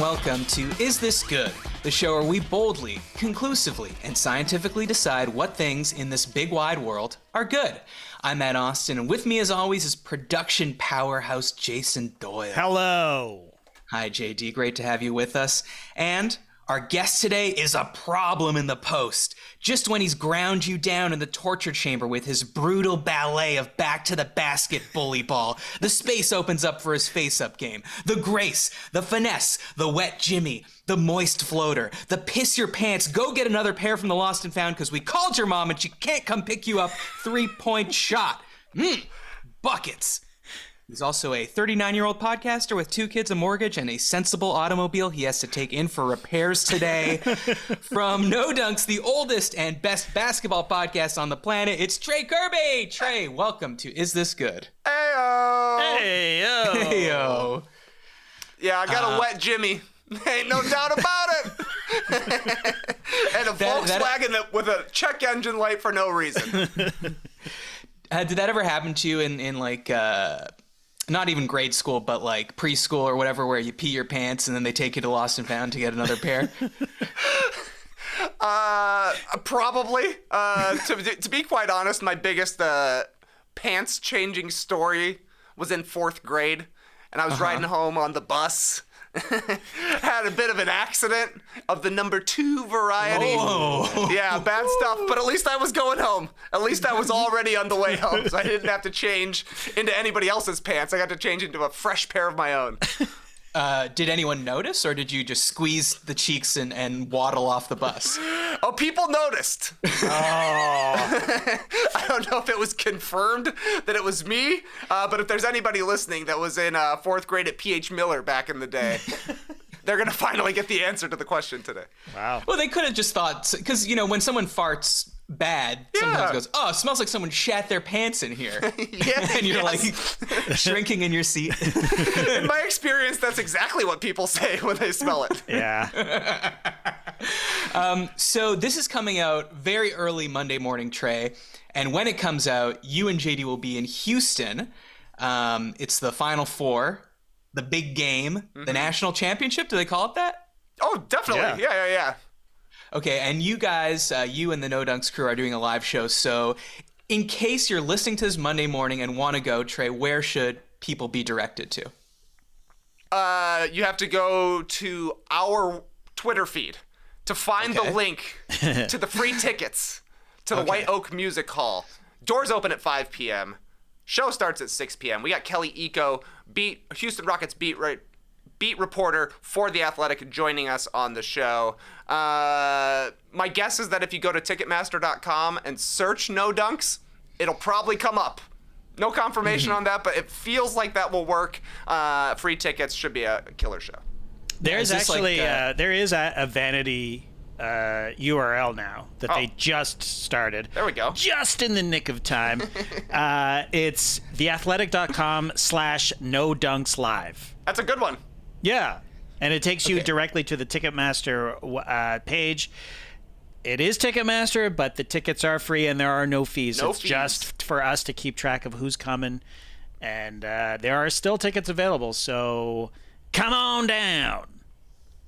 welcome to Is This Good? The show where we boldly, conclusively, and scientifically decide what things in this big wide world are good. I'm Matt Austin, and with me as always is production powerhouse Jason Doyle. Hello. Hi, JD. Great to have you with us. And our guest today is a problem in the post. Just when he's ground you down in the torture chamber with his brutal ballet of back to the basket bully ball, the space opens up for his face-up game. The grace, the finesse, the wet Jimmy, the moist floater, the piss your pants, go get another pair from the lost and found because we called your mom and she can't come pick you up, 3-point shot. Buckets. He's also a 39-year-old podcaster with 2 kids, a mortgage, and a sensible automobile he has to take in for repairs today. From No Dunks, the oldest and best basketball podcast on the planet, it's Trey Kerby. Trey, welcome to Is This Good? Heyo. Heyo. Heyo. Yeah, I got a wet Jimmy. Ain't no doubt about it. And a Volkswagen with a check engine light for no reason. Did that ever happen to you in like... not even grade school, but like preschool or whatever, where you pee your pants and then they take you to Lost and Found to get another pair? Probably. To be quite honest, my biggest pants changing story was in 4th grade, and I was riding home on the bus. Had a bit of an accident of the number 2 variety. Oh. Yeah, bad stuff, but at least I was going home. At least I was already on the way home, so I didn't have to change into anybody else's pants. I got to change into a fresh pair of my own. Did anyone notice, or did you just squeeze the cheeks and waddle off the bus? Oh, people noticed. I don't know if it was confirmed that it was me, but if there's anybody listening that was in 4th grade at P.H. Miller back in the day, they're going to finally get the answer to the question today. Wow. Well, they could have just thought, because, you know, when someone farts bad, sometimes it goes, oh, it smells like someone shat their pants in here. And you're like shrinking in your seat. In my experience, that's exactly what people say when they smell it. Yeah. So this is coming out very early Monday morning, Trey. And when it comes out, you and JD will be in Houston. It's the Final Four, the big game, the national championship. Do they call it that? Oh, definitely. Yeah. Okay, and you guys, you and the No Dunks crew are doing a live show. So in case you're listening to this Monday morning and want to go, Trey, where should people be directed to? You have to go to our Twitter feed to find the link to the free tickets to the White Oak Music Hall. Doors open at 5 p.m. Show starts at 6 p.m. We got Kelly Eco, Houston Rockets beat reporter for The Athletic, joining us on the show. My guess is that if you go to Ticketmaster.com and search No Dunks, it'll probably come up. No confirmation on that, but it feels like that will work. Free tickets, should be a killer show. There's actually there is a vanity URL now that they just started. There we go. Just in the nick of time. It's theathletic.com/No Dunks Live. That's a good one. Yeah, and it takes you directly to the Ticketmaster page. It is Ticketmaster, but the tickets are free and there are no fees. It's just for us to keep track of who's coming, and there are still tickets available, so come on down.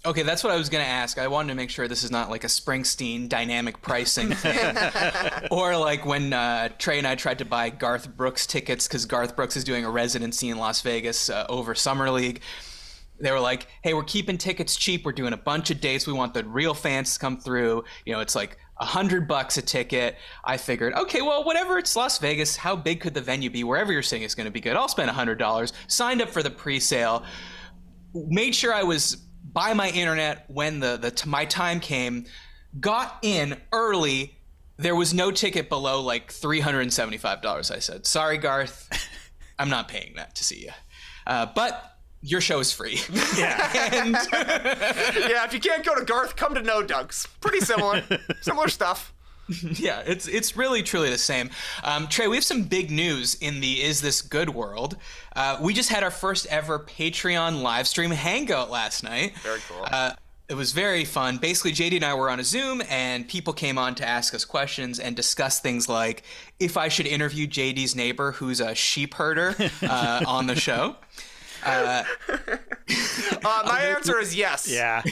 Okay, that's what I was going to ask. I wanted to make sure this is not like a Springsteen dynamic pricing thing. Or like when Trey and I tried to buy Garth Brooks tickets because Garth Brooks is doing a residency in Las Vegas over Summer League. They were like, hey, we're keeping tickets cheap. We're doing a bunch of dates. We want the real fans to come through. You know, it's like $100 a ticket. I figured, okay, well, whatever, it's Las Vegas. How big could the venue be? Wherever you're sitting is going to be good. I'll spend $100. Signed up for the pre-sale. Made sure I was by my internet when my time came. Got in early. There was no ticket below like $375. I said, sorry, Garth. I'm not paying that to see you. But your show is free. Yeah. Yeah, if you can't go to Garth, come to No Dunks. Pretty similar. Similar stuff. Yeah, it's really, truly the same. Trey, we have some big news in the Is This Good world. We just had our first ever Patreon live stream hangout last night. Very cool. It was very fun. Basically, JD and I were on a Zoom, and people came on to ask us questions and discuss things like if I should interview JD's neighbor, who's a sheep herder, on the show. My answer is yes. Yeah.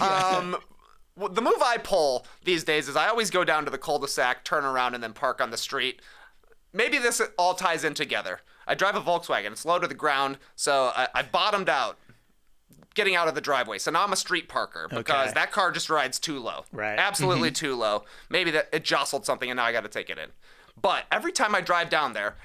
The move I pull these days is I always go down to the cul-de-sac, turn around, and then park on the street. Maybe this all ties in together. I drive a Volkswagen. It's low to the ground, so I bottomed out getting out of the driveway. So now I'm a street parker because that car just rides too low. Right. Absolutely too low. Maybe that it jostled something, and now I got to take it in. But every time I drive down there,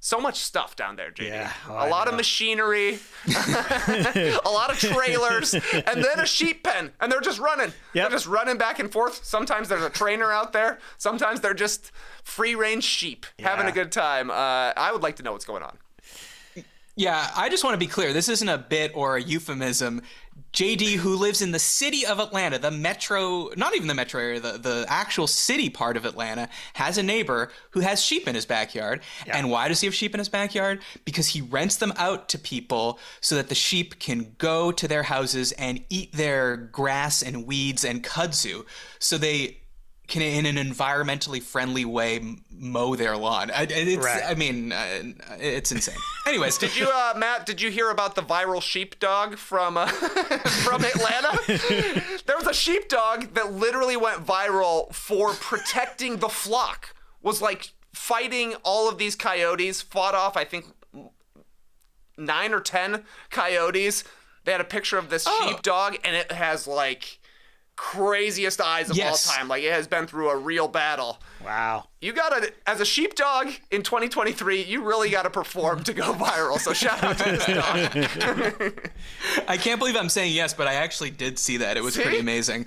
so much stuff down there, JD. Yeah, a lot of machinery, a lot of trailers, and then a sheep pen. And they're just running. Yep. They're just running back and forth. Sometimes there's a trainer out there. Sometimes they're just free-range sheep having a good time. I would like to know what's going on. Yeah, I just want to be clear. This isn't a bit or a euphemism. JD, who lives in the city of Atlanta, the metro, not even the metro area, the actual city part of Atlanta, has a neighbor who has sheep in his backyard. Yeah. And why does he have sheep in his backyard? Because he rents them out to people so that the sheep can go to their houses and eat their grass and weeds and kudzu. So they can, in an environmentally friendly way, mow their lawn. It's insane. Anyways, did you, Matt? Did you hear about the viral sheepdog from Atlanta? There was a sheepdog that literally went viral for protecting the flock. Was like fighting all of these coyotes. Fought off, I think, 9 or 10 coyotes. They had a picture of this sheepdog, and it has like craziest eyes of all time. Like, it has been through a real battle. Wow. You gotta, as a sheepdog in 2023, you really gotta perform to go viral. So shout out to this dog. I can't believe I'm saying yes, but I actually did see that. It was pretty amazing.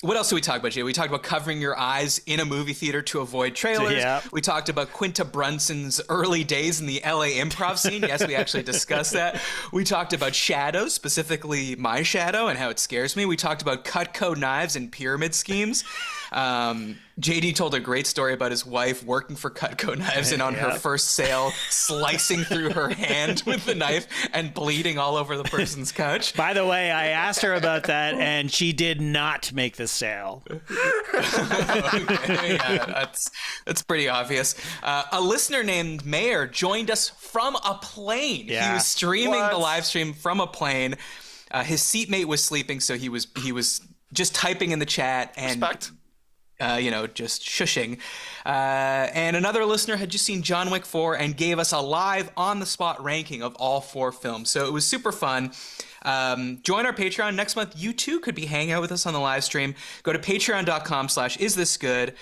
What else did we talk about, Jay? We talked about covering your eyes in a movie theater to avoid trailers. Yeah. We talked about Quinta Brunson's early days in the LA improv scene. Yes, we actually discussed that. We talked about shadows, specifically my shadow and how it scares me. We talked about Cutco knives and pyramid schemes. JD told a great story about his wife working for Cutco knives and on her first sale, slicing through her hand with the knife and bleeding all over the person's couch. By the way, I asked her about that, and she did not make the sale. Okay, yeah, that's pretty obvious. A listener named Mayor joined us from a plane. Yeah. He was streaming the live stream from a plane. His seatmate was sleeping, so he was just typing in the chat and Respect. Just shushing. And another listener had just seen John Wick 4 and gave us a live on-the-spot ranking of all 4 films. So it was super fun. Join our Patreon. Next month, you too could be hanging out with us on the live stream. Go to patreon.com/isthisgood.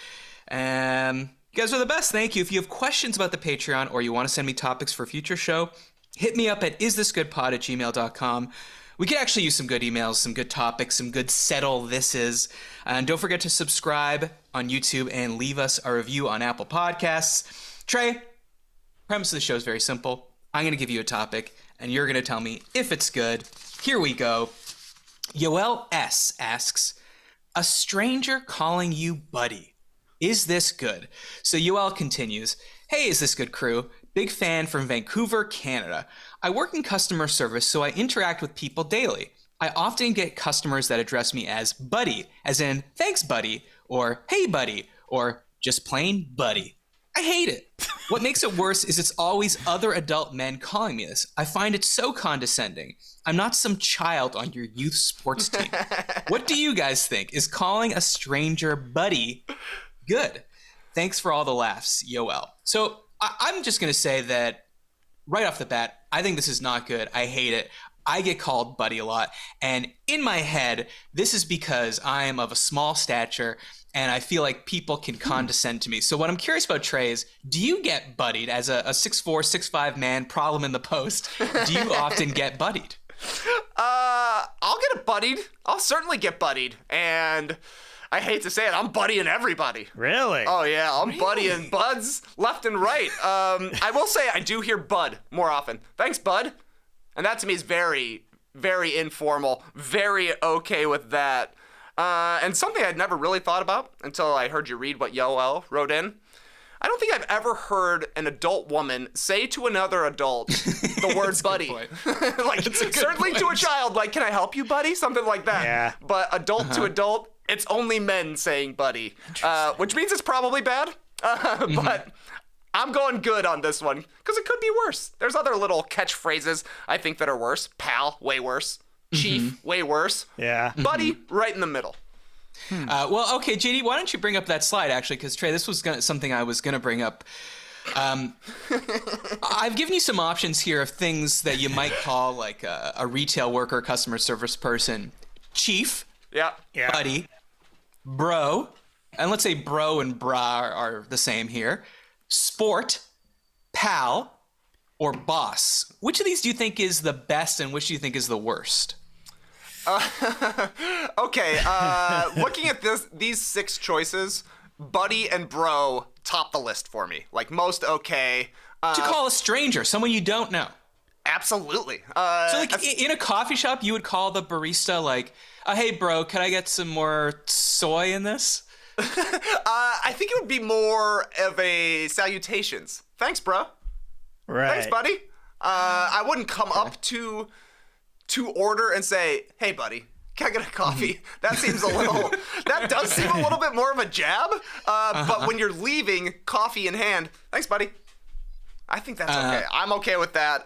You guys are the best. Thank you. If you have questions about the Patreon or you want to send me topics for a future show, hit me up at isthisgoodpod@gmail.com. We could actually use some good emails, some good topics, some good settle thises. And don't forget to subscribe on YouTube and leave us a review on Apple Podcasts. Trey, premise of the show is very simple. I'm going to give you a topic, and you're going to tell me if it's good. Here we go. Yoel S. asks, a stranger calling you buddy. Is this good? So Yoel continues, hey, is this good crew? Big fan from Vancouver, Canada. I work in customer service, so I interact with people daily. I often get customers that address me as buddy, as in, thanks buddy, or hey buddy, or just plain buddy. I hate it. What makes it worse is it's always other adult men calling me this. I find it so condescending. I'm not some child on your youth sports team. What do you guys think? Is calling a stranger buddy good? Thanks for all the laughs, Yoel. So I'm just going to say that right off the bat, I think this is not good. I hate it. I get called buddy a lot. And in my head, this is because I am of a small stature and I feel like people can condescend to me. So what I'm curious about, Trey, is do you get buddied as a 6'4", 6'5" man, problem in the post? Do you often get buddied? I'll get buddied. I'll certainly get buddied. And I hate to say it, I'm buddying everybody. Really? Oh, yeah. I'm buddying buds left and right. I will say I do hear bud more often. Thanks, bud. And that to me is very, very informal. Very okay with that. And something I'd never really thought about until I heard you read what Yoel wrote in. I don't think I've ever heard an adult woman say to another adult the word buddy. Like, certainly to a child, like, can I help you, buddy? Something like that. Yeah. But adult to adult, it's only men saying buddy, which means it's probably bad. But I'm going good on this one because it could be worse. There's other little catchphrases I think that are worse. Pal, way worse. Chief, way worse. Yeah. Buddy, right in the middle. Well, okay, JD, why don't you bring up that slide, actually, because, Trey, this was something I was going to bring up. I've given you some options here of things that you might call, like, a retail worker, customer service person. Chief, Yeah. buddy, bro, and let's say bro and bra are the same here. Sport, pal, or boss. Which of these do you think is the best and which do you think is the worst? Okay, looking at these 6 choices, buddy and bro top the list for me. Like, most okay. To call a stranger, someone you don't know. Absolutely. So, like, in a coffee shop, you would call the barista, like, hey, bro, can I get some more soy in this? I think it would be more of a salutations. Thanks, bro. Right. Thanks, buddy. I wouldn't come up to order and say, hey, buddy, can I get a coffee? That seems that does seem a little bit more of a jab. But when you're leaving, coffee in hand, thanks, buddy. I think that's okay. I'm okay with that.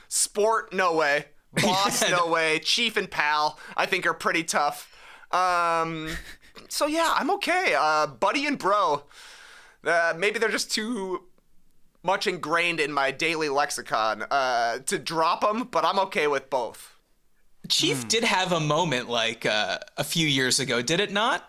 Sport, no way. Boss, no way. Chief and pal, I think are pretty tough. So yeah, I'm okay. Buddy and bro, maybe they're just too much ingrained in my daily lexicon to drop them, but I'm okay with both. Chief did have a moment, like, a few years ago, did it not?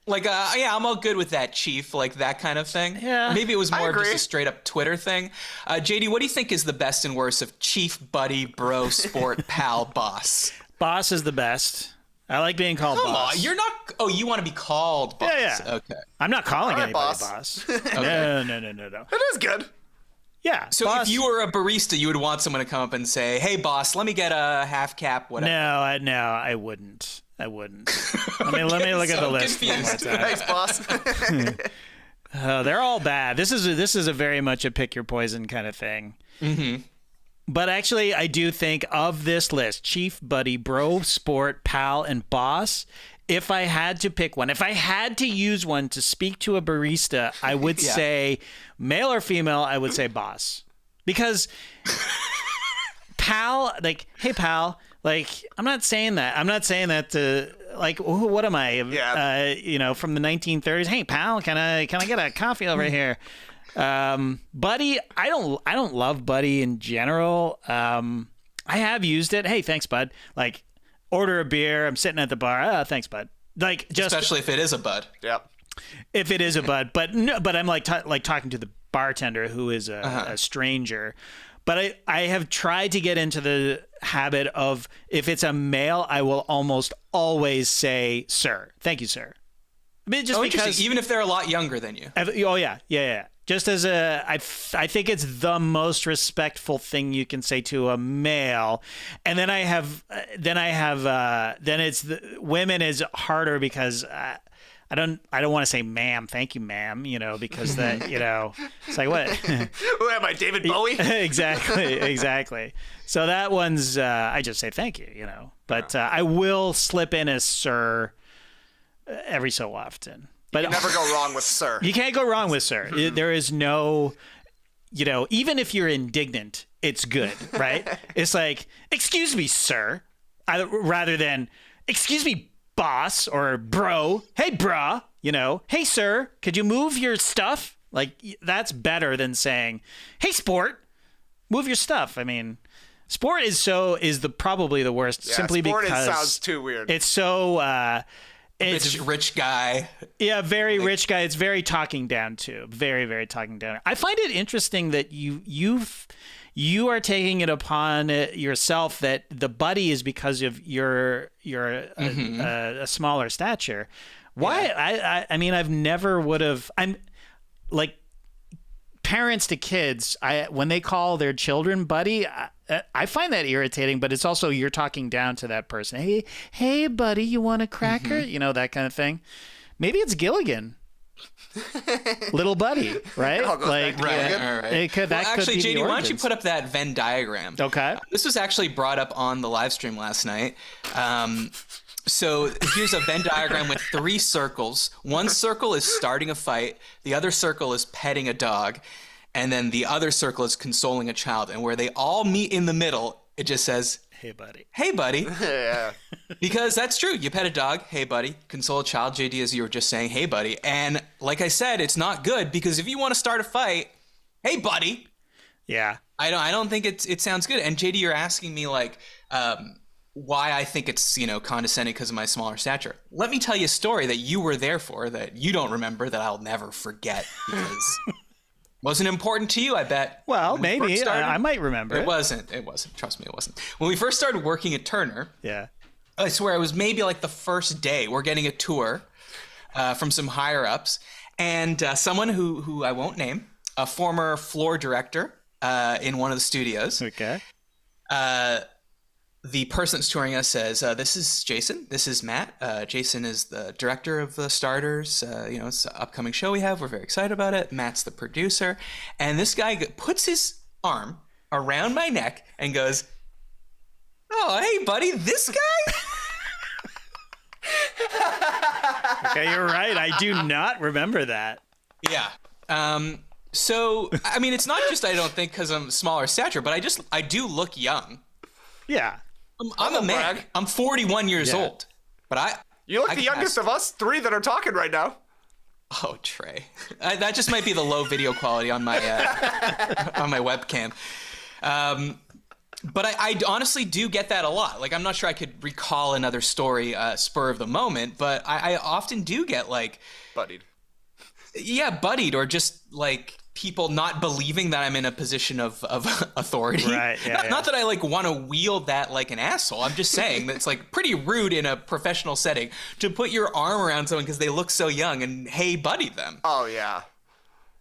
Like, yeah, I'm all good with that, Chief, like that kind of thing. Yeah. Maybe it was more of just agree. a straight up Twitter thing. JD, what do you think is the best and worst of chief, buddy, bro, sport, pal, boss? Boss is the best. I like being called Come boss. on, you're not. Oh, you want to be called boss? Yeah. Okay. I'm not calling All right, anybody boss. boss. No. It is good. Yeah. So boss. if you were a barista, you would want someone to come up and say, "Hey, boss, let me get a half cap, whatever." No, I wouldn't. Let me look at the list. Confused. Thanks, boss. They're all bad. This is a very much a pick your poison kind of thing. Mm-hmm. But actually, I do think of this list: chief, buddy, bro, sport, pal, and boss. If I had to pick one, if I had to use one to speak to a barista, I would say male or female, I would say boss. Because pal, like, hey, pal, like, I'm not saying that. I'm not saying that to, like, what am I? Yeah. From the 1930s. Hey, pal, can I get a coffee over here? Buddy, I don't love buddy in general. I have used it. Hey, thanks, bud. Like, order a beer. I'm sitting at the bar. Thanks, bud. Like, just Especially if it is a bud. Yep. if it is a bud, but no, but I'm like talking to the bartender who is a stranger. But I have tried to get into the habit of, if it's a male, I will almost always say, sir. Thank you, sir. I mean, just because, even if they're a lot younger than you. oh yeah. Just as I think it's the most respectful thing you can say to a male. And then then it's women is harder because I don't want to say ma'am, thank you, ma'am, because that, it's like, what? Who am I, David Bowie? Exactly. So that one's, I just say thank you, but I will slip in as sir every so often. But You never go wrong with sir. You can't go wrong with sir. There is no, even if you're indignant, it's good, right? It's like, excuse me, sir, rather than, excuse me, boss, or bro. Hey, brah, hey, sir, could you move your stuff? Like, that's better than saying, hey, sport, move your stuff. I mean, sport is probably the worst, simply sport because sounds too weird. it's so, it's Rich guy. yeah, very rich guy. It's very talking down to. Very, very talking down. I find it interesting that you are taking it upon yourself that the buddy is because of your a smaller stature. Why? Yeah. I mean, I've never would have. I'm like, parents to kids. When they call their children buddy, I find that irritating, but it's also, you're talking down to that person. Hey, buddy, you want a cracker? That kind of thing. Maybe it's Gilligan. Little buddy, right? Right. Actually, be JD, why don't you put up that Venn diagram? Okay. This was actually brought up on the live stream last night. So here's a Venn diagram with 3 circles. One circle is starting a fight. The other circle is petting a dog. and then the other circle is consoling a child. And where they all meet in the middle, it just says, Hey, buddy. Hey, buddy. Yeah. Because that's true. You pet a dog, hey, buddy. Console a child, JD, as you were just saying, hey, buddy. And like I said, it's not good because if you want to start a fight, hey, buddy. Yeah. I don't think it sounds good. And JD, you're asking me like why I think it's, condescending because of my smaller stature. Let me tell you a story that you were there for that you don't remember that I'll never forget because wasn't important to you, I bet. Well, maybe. I might remember it. It wasn't. Trust me, it wasn't. When we first started working at Turner, Yeah. I swear it was maybe like the first day. We're getting a tour from some higher ups, and someone who I won't name, a former floor director in one of the studios. Okay. The person that's touring us says, this is Jason. This is Matt. Jason is the director of the Starters. It's an upcoming show we have. We're very excited about it. Matt's the producer. And this guy puts his arm around my neck and goes, oh, hey, buddy, this guy? Okay, you're right. I do not remember that. Yeah. So, I mean, it's not just I don't think because I'm smaller stature, but I do look young. Yeah. I'm a man. Brag. I'm 41 years old. But You look the youngest of us three that are talking right now. Oh, Trey. That just might be the low video quality on my on my webcam. But I honestly do get that a lot. Like, I'm not sure I could recall another story spur of the moment, but I often do get like... Buddied. Yeah, buddied, or just like people not believing that I'm in a position of authority. Right, yeah, Not that I like want to wield that like an asshole. I'm just saying that it's like pretty rude in a professional setting to put your arm around someone because they look so young and hey, buddy them. Oh, yeah.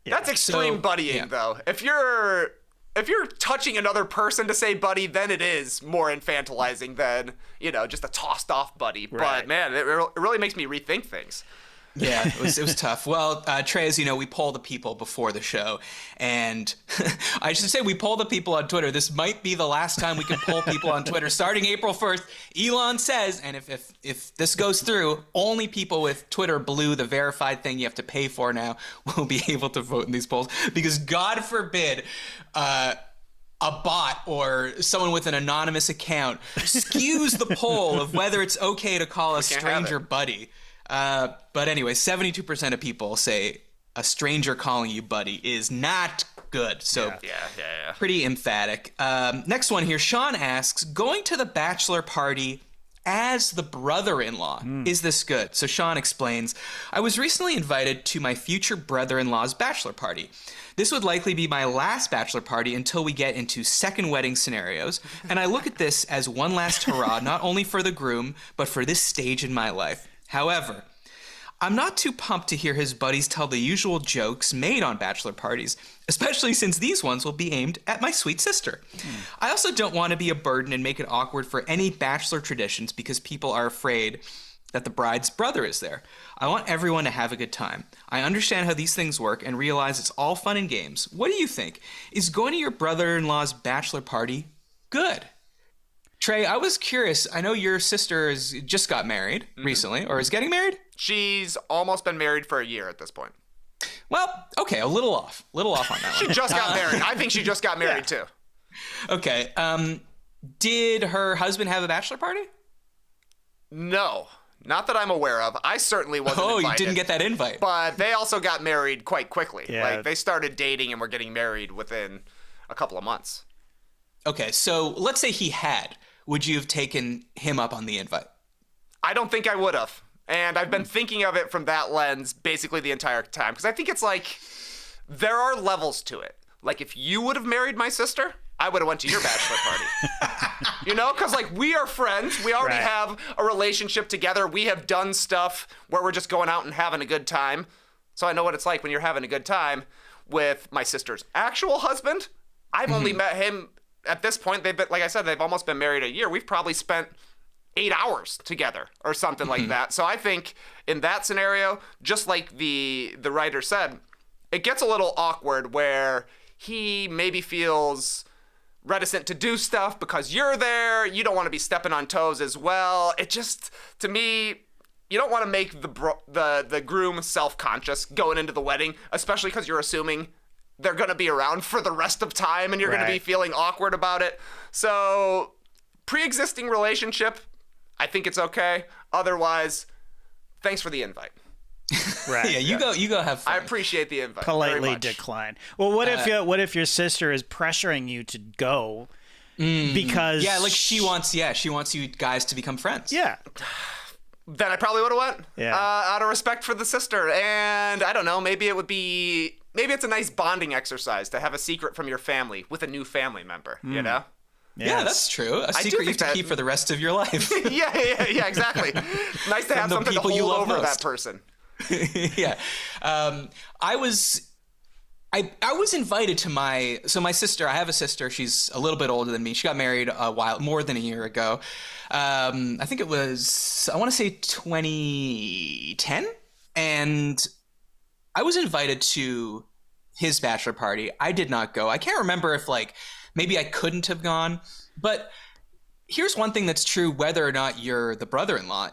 That's extreme buddying, though. If you're touching another person to say buddy, then it is more infantilizing than, just a tossed off buddy. Right. But man, it really makes me rethink things. Yeah, it was tough. Well, Trey, as you know, we poll the people before the show, and I should say we poll the people on Twitter. This might be the last time we can poll people on Twitter. Starting April 1st, Elon says, and if this goes through, only people with Twitter Blue, the verified thing you have to pay for now, will be able to vote in these polls. Because God forbid a bot or someone with an anonymous account skews the poll of whether it's okay to call a stranger buddy. But anyway, 72% of people say a stranger calling you buddy is not good. So Yeah. pretty emphatic. Next one here. Sean asks, going to the bachelor party as the brother-in-law, is this good? So Sean explains, I was recently invited to my future brother-in-law's bachelor party. This would likely be my last bachelor party until we get into second wedding scenarios, and I look at this as one last hurrah, not only for the groom, but for this stage in my life. However, I'm not too pumped to hear his buddies tell the usual jokes made on bachelor parties, especially since these ones will be aimed at my sweet sister. I also don't want to be a burden and make it awkward for any bachelor traditions because people are afraid that the bride's brother is there. I want everyone to have a good time. I understand how these things work and realize it's all fun and games. What do you think? Is going to your brother-in-law's bachelor party good? Trey, I was curious. I know your sister just got married recently, or is getting married? She's almost been married for a year at this point. Well, okay, a little off on that She one. just got married. I think she just got married, too. Okay, did her husband have a bachelor party? No, not that I'm aware of. I certainly wasn't invited. Oh, you didn't get that invite. But they also got married quite quickly. Yeah. Like, they started dating and were getting married within a couple of months. Okay, so let's say he had. Would you have taken him up on the invite? I don't think I would have. And I've been thinking of it from that lens basically the entire time. Because I think it's like, there are levels to it. Like, if you would have married my sister, I would have went to your bachelor party. Because, like, we are friends. We already have a relationship together. We have done stuff where we're just going out and having a good time. So I know what it's like when you're having a good time with my sister's actual husband. I've only met him at this point. They've been, like I said, they've almost been married a year. We've probably spent 8 hours together or something like that. So I think in that scenario, just like the writer said, it gets a little awkward where he maybe feels reticent to do stuff because you're there. You don't want to be stepping on toes as well. It just, to me, you don't want to make the groom self-conscious going into the wedding, especially because you're assuming they're going to be around for the rest of time and you're going to be Right. feeling awkward about it. So pre-existing relationship, I think it's okay. Otherwise, thanks for the invite. Right. Yeah, you go have fun. I appreciate the invite. Politely very much. decline. Well, what if your sister is pressuring you to go because Yeah, like she wants you guys to become friends. yeah. Then I probably would have went. Yeah. Out of respect for the sister. And I don't know, maybe it's a nice bonding exercise to have a secret from your family with a new family member, you know? Yeah, that's true. A secret you have think to that- keep for the rest of your life. Yeah, exactly. Nice to have the something to people you hold love over most. that person. Yeah. I was invited to my sister. I have a sister. She's a little bit older than me. She got married more than a year ago. I think it was, I want to say 2010. And I was invited to his bachelor party. I did not go. I can't remember if maybe I couldn't have gone. But here's one thing that's true, whether or not you're the brother-in-law.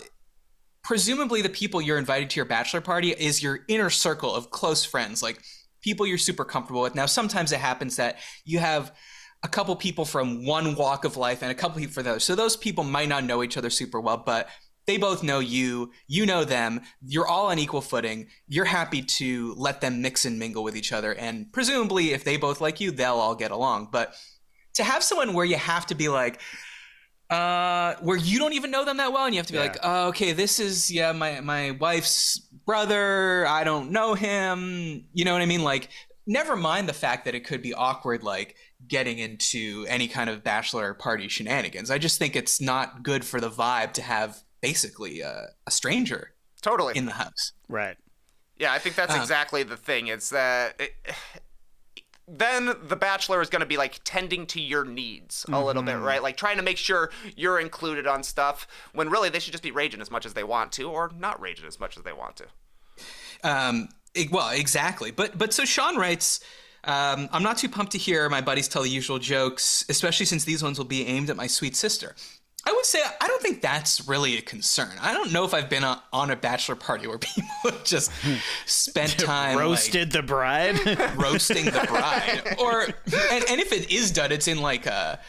Presumably the people you're invited to your bachelor party is your inner circle of close friends, like people you're super comfortable with. Now, sometimes it happens that you have a couple people from one walk of life and a couple people for those. So those people might not know each other super well, but they both know you, you know them, you're all on equal footing. You're happy to let them mix and mingle with each other. And presumably if they both like you, they'll all get along. But to have someone where you have to be like, where you don't even know them that well, and you have to be like, oh, okay, this is my wife's brother. I don't know him. You know what I mean? Like, never mind the fact that it could be awkward, like getting into any kind of bachelor party shenanigans. I just think it's not good for the vibe to have basically a stranger Totally. in the house. Right. Yeah, I think that's exactly the thing. It's that then the bachelor is going to be like tending to your needs a little bit, right? Like trying to make sure you're included on stuff when really they should just be raging as much as they want to or not raging as much as they want to. Well, exactly. But so Sean writes, I'm not too pumped to hear my buddies tell the usual jokes, especially since these ones will be aimed at my sweet sister. I would say I don't think that's really a concern. I don't know if I've been on a bachelor party where people have just spent time Roasted the bride. roasting the bride, and if it is done, it's in like a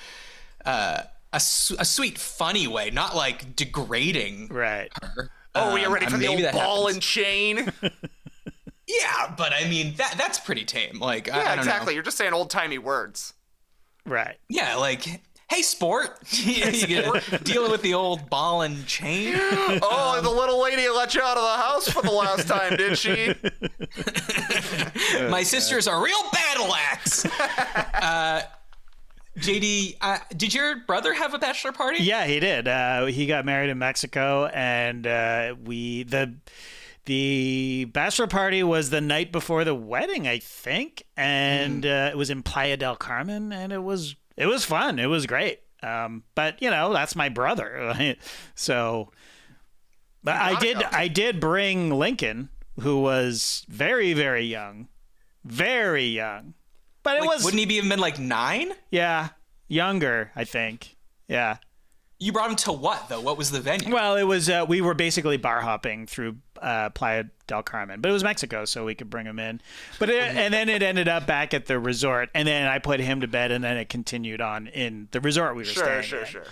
sweet, funny way, not like degrading Right. her. Oh, you're ready for the maybe old that ball happens. and chain? Yeah, but I mean that's pretty tame. Like I Yeah, don't exactly. know. You're just saying old-timey words. Right. Yeah, like. Hey, sport! Dealing with the old ball and chain. Oh, the little lady let you out of the house for the last time, did she? My sister's a real battle axe. JD, did your brother have a bachelor party? Yeah, he did. He got married in Mexico, and the bachelor party was the night before the wedding, I think, and it was in Playa del Carmen, and it was fun. It was great. But that's my brother. So, but I did bring Lincoln, who was very, very young, very young. But wouldn't he be even been like 9? Yeah, younger, I think. Yeah. You brought him to what though? What was the venue? Well, it was we were basically bar hopping through Playa del Carmen, but it was Mexico, so we could bring him in. But and then it ended up back at the resort, and then I put him to bed, and then it continued on in the resort we were staying in. Sure.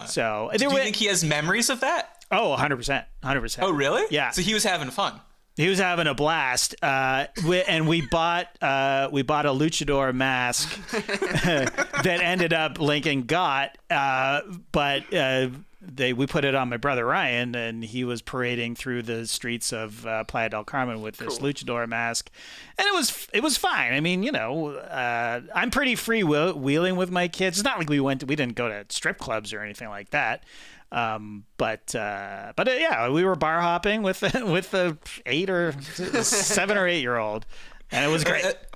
So Do you think he has memories of that? Oh, 100%, 100%. Oh, really? Yeah. So he was having fun. He was having a blast, and we bought a luchador mask that ended up Lincoln got, but we put it on my brother Ryan, and he was parading through the streets of Playa del Carmen with this luchador mask, and it was fine. I mean, I'm pretty freewheeling with my kids. It's not like we didn't go to strip clubs or anything like that. But yeah, we were bar hopping with the 7 or 8 year old, and it was great. That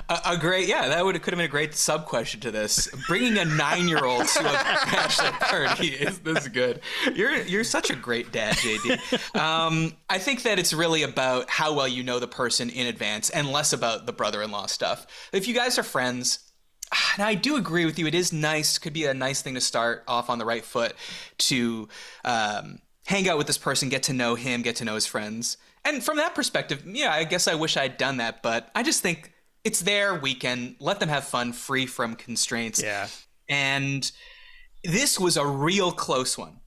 could have been a great sub question to this. Bringing a 9-year-old to a bachelor party is good. You're such a great dad, JD. I think that it's really about how well you know the person in advance, and less about the brother-in-law stuff. If you guys are friends. Now, I do agree with you. It is nice. Could be a nice thing to start off on the right foot to hang out with this person, get to know him, get to know his friends. And from that perspective, yeah, I guess I wish I'd done that. But I just think it's their weekend. Let them have fun, free from constraints. Yeah. And this was a real close one.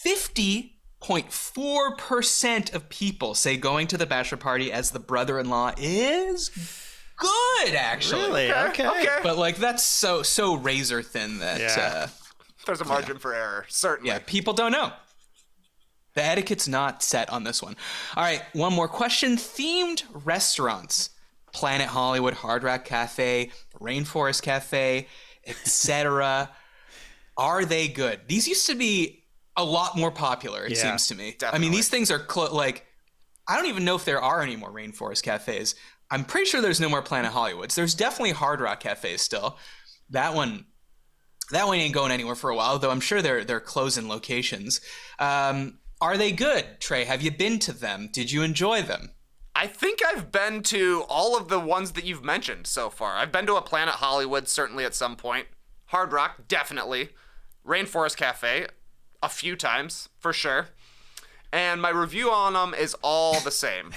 50.4% of people say going to the bachelor party as the brother-in-law is good, actually. Really? Okay. But like that's so razor thin that there's a margin for error, certainly. Yeah, people don't know. The etiquette's not set on this one. All right, one more question. Themed restaurants. Planet Hollywood, Hard Rock Cafe, Rainforest Cafe, etc. Are they good? These used to be a lot more popular, it seems to me. Definitely. I mean, these things are like, I don't even know if there are any more Rainforest Cafes. I'm pretty sure there's no more Planet Hollywoods. There's definitely Hard Rock Cafes still. That one ain't going anywhere for a while, though I'm sure they're closing locations. Are they good, Trey? Have you been to them? Did you enjoy them? I think I've been to all of the ones that you've mentioned so far. I've been to a Planet Hollywood, certainly at some point. Hard Rock, definitely. Rainforest Cafe, a few times, for sure. And my review on them is all the same.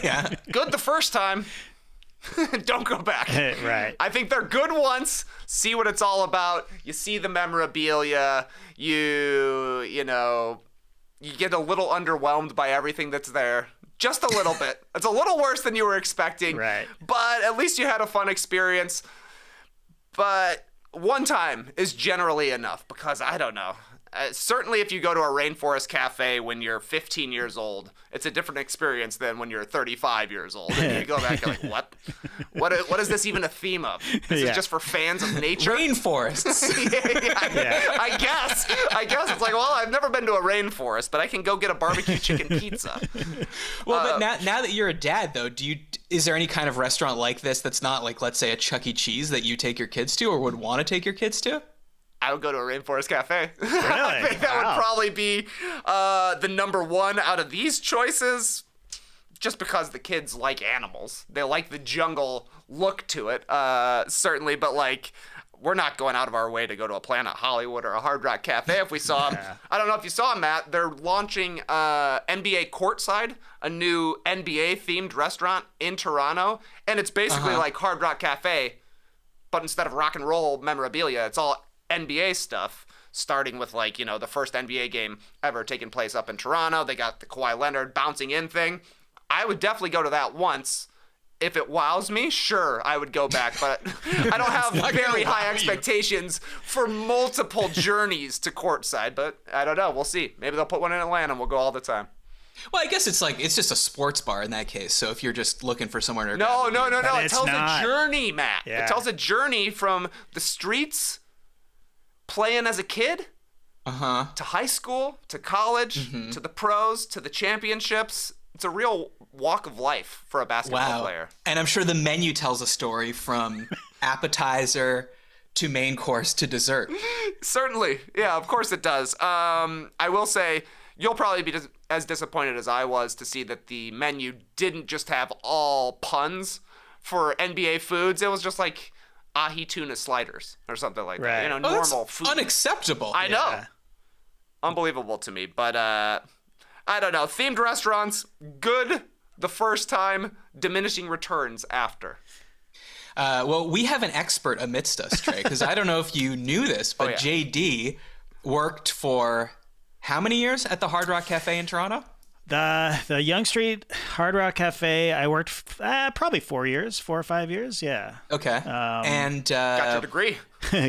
Yeah. Good the first time. Don't go back. Right. I think they're good once. See what it's all about. You see the memorabilia. You get a little underwhelmed by everything that's there. Just a little bit. It's a little worse than you were expecting. Right. But at least you had a fun experience. But one time is generally enough because I don't know. Certainly if you go to a Rainforest Cafe when you're 15 years old, it's a different experience than when you're 35 years old. And you go back and you're like, what is this even a theme of? This is just for fans of nature? Rainforests. I guess. It's like, well, I've never been to a rainforest, but I can go get a barbecue chicken pizza. Well, but now that you're a dad, though, is there any kind of restaurant like this that's not like, let's say, a Chuck E. Cheese that you take your kids to or would want to take your kids to? I would go to a Rainforest Cafe. Really? I think that would probably be the number one out of these choices, just because the kids like animals. They like the jungle look to it, certainly, but like, we're not going out of our way to go to a Planet Hollywood or a Hard Rock Cafe if we saw them. I don't know if you saw, Matt, they're launching NBA Courtside, a new NBA-themed restaurant in Toronto, and it's basically like Hard Rock Cafe, but instead of rock and roll memorabilia, it's all NBA stuff, starting with like, the first NBA game ever taking place up in Toronto. They got the Kawhi Leonard bouncing in thing. I would definitely go to that once. If it wows me, sure, I would go back, but I don't have very high expectations for multiple journeys to courtside, but I don't know. We'll see. Maybe they'll put one in Atlanta and we'll go all the time. Well, I guess it's just a sports bar in that case. So if you're just looking for somewhere to No. It tells not. a journey, Matt. Yeah. It tells a journey from the streets, playing as a kid, to high school, to college, to the pros, to the championships. It's a real walk of life for a basketball player. And I'm sure the menu tells a story from appetizer to main course to dessert. Certainly. Yeah, of course it does. I will say, you'll probably be as disappointed as I was to see that the menu didn't just have all puns for NBA foods. It was just like ahi tuna sliders or something like that. Normal food. Unacceptable. I know. Unbelievable to me. But I don't know. Themed restaurants, good the first time, diminishing returns after. Well, we have an expert amidst us, Trey, because I don't know if you knew this, but JD worked for how many years at the Hard Rock Cafe in Toronto? The Yonge Street Hard Rock Cafe, I worked probably 4 or 5 years, yeah. Okay. And got your degree.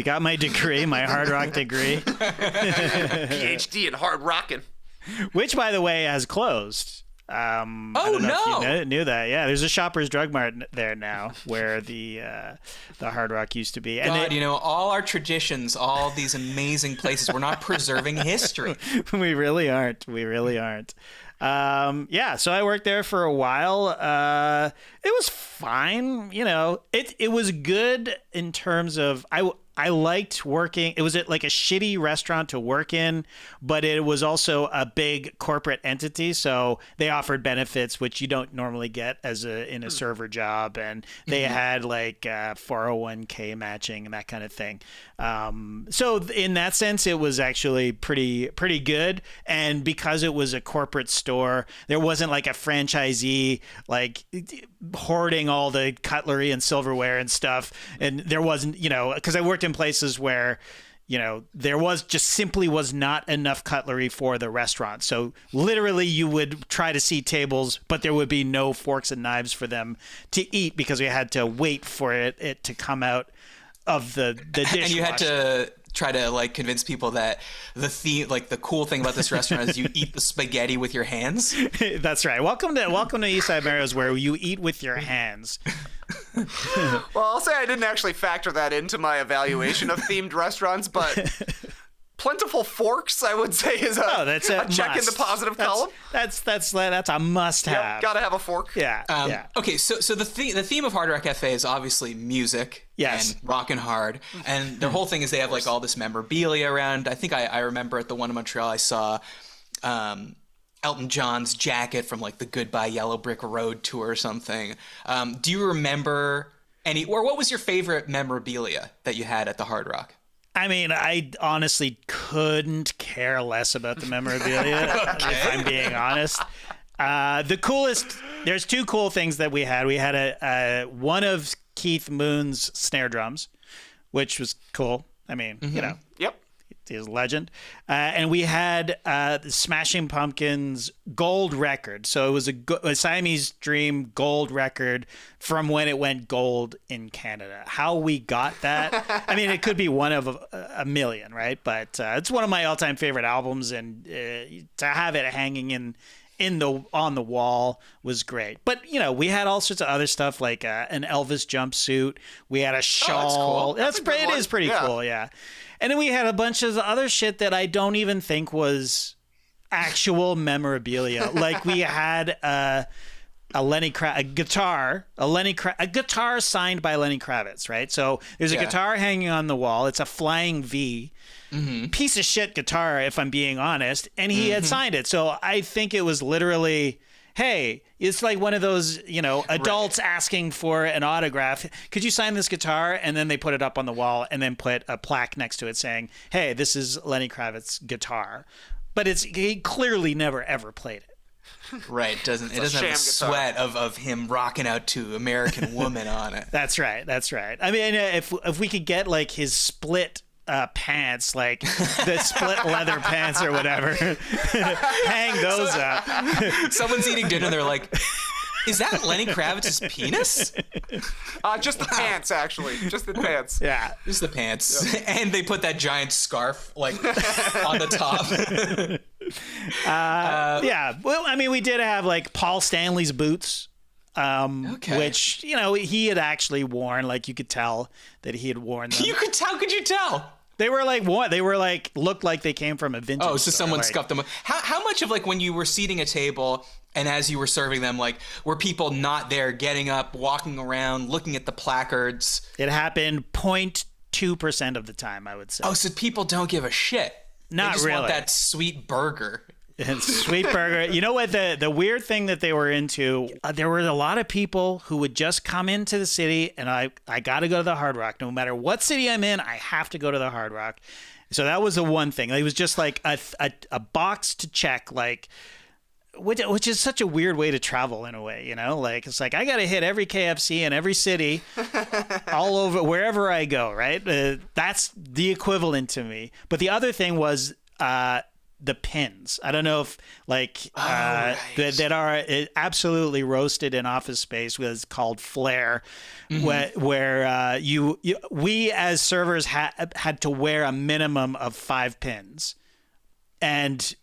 Got my degree, my Hard Rock degree. PhD in hard rocking. Which, by the way, has closed. I don't know if you knew that. Yeah, there's a Shoppers Drug Mart there now, where the Hard Rock used to be. And God, all our traditions, all these amazing places, we're not preserving history. We really aren't. So I worked there for a while. It was fine. It was good in terms of I liked working. It was like a shitty restaurant to work in, but it was also a big corporate entity. So they offered benefits, which you don't normally get in a server job. And they had like 401k matching and that kind of thing. So in that sense, it was actually pretty good. And because it was a corporate store, there wasn't like a franchisee like hoarding all the cutlery and silverware and stuff. And there wasn't, because I worked in places where, there simply was not enough cutlery for the restaurant. So literally you would try to see tables, but there would be no forks and knives for them to eat because we had to wait for it to come out of the dishwasher. And you had to try to like convince people that the cool thing about this restaurant is you eat the spaghetti with your hands. That's right. Welcome to Eastside Mario's, where you eat with your hands. Well, I'll say I didn't actually factor that into my evaluation of themed restaurants, but plentiful forks, I would say, is a check in the positive column. That's a must-have. Yep, gotta have a fork. Yeah. Okay, so the theme of Hard Rock Cafe is obviously music. Yes. And rockin' hard. And their whole thing is they have like all this memorabilia around. I think I remember at the one in Montreal I saw Elton John's jacket from like the Goodbye Yellow Brick Road tour or something. Do you remember what was your favorite memorabilia that you had at the Hard Rock? I mean, I honestly couldn't care less about the memorabilia, if I'm being honest. There's two cool things that we had. We had one of Keith Moon's snare drums, which was cool. I mean, Yep. He's a legend. And we had the Smashing Pumpkins gold record. So it was a Siamese Dream gold record from when it went gold in Canada. How we got that, I mean, it could be one of a million, right? But it's one of my all-time favorite albums, and to have it hanging on the wall was great. But we had all sorts of other stuff, like an Elvis jumpsuit. We had a shawl. That's cool. It is pretty cool, yeah. And then we had a bunch of other shit that I don't even think was actual memorabilia. Like we had a guitar signed by Lenny Kravitz, right? So there's a guitar hanging on the wall. It's a Flying V. Piece of shit guitar, if I'm being honest. And he had signed it. So I think it was literally, hey, it's like one of those, adults asking for an autograph. Could you sign this guitar? And then they put it up on the wall and then put a plaque next to it saying, hey, this is Lenny Kravitz's guitar. But he clearly never, ever played it. Right. It doesn't have a sweat of him rocking out to American Woman on it. That's right. I mean, if we could get like his split pants, like the split leather pants or whatever, hang those up. Someone's eating dinner and they're like, is that Lenny Kravitz's penis? Just the pants, actually. Just the pants. Yeah. Just the pants. Yeah. And they put that giant scarf like on the top. Yeah. Well, I mean, we did have like Paul Stanley's boots. Which, he had actually worn, like you could tell that he had worn them. How could you tell? They were like what? They were like looked like they came from a vintage so store. Someone scuffed them. How much of like when you were seating a table and as you were serving them, like were people not there, getting up, walking around, looking at the placards? It happened 0.2% of the time, I would say. Oh, so people don't give a shit. Not they just really. Want that sweet burger. Sweet burger. You know what? The weird thing that they were into, there were a lot of people who would just come into the city, and I got to go to the Hard Rock. No matter what city I'm in, I have to go to the Hard Rock. So that was the one thing. It was just like a box to check, like, which is such a weird way to travel in a way, Like, it's like, I got to hit every KFC in every city all over, wherever I go, right? That's the equivalent to me. But the other thing was the pins. I don't know if that are absolutely roasted in Office Space was called Flair, where we as servers had to wear a minimum of 5 pins, and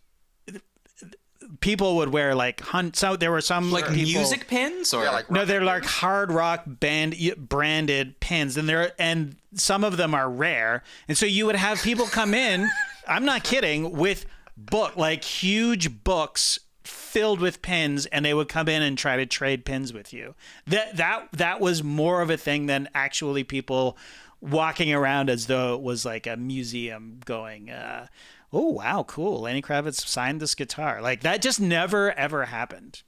people would wear like so there were some like people, music pins or no, they're like Hard Rock branded pins, and some of them are rare, and so you would have people come in. I'm not kidding, with huge books filled with pins, and they would come in and try to trade pins with you. That was more of a thing than actually people walking around as though it was like a museum going, oh, wow, cool. Lenny Kravitz signed this guitar. Like, that just never, ever happened.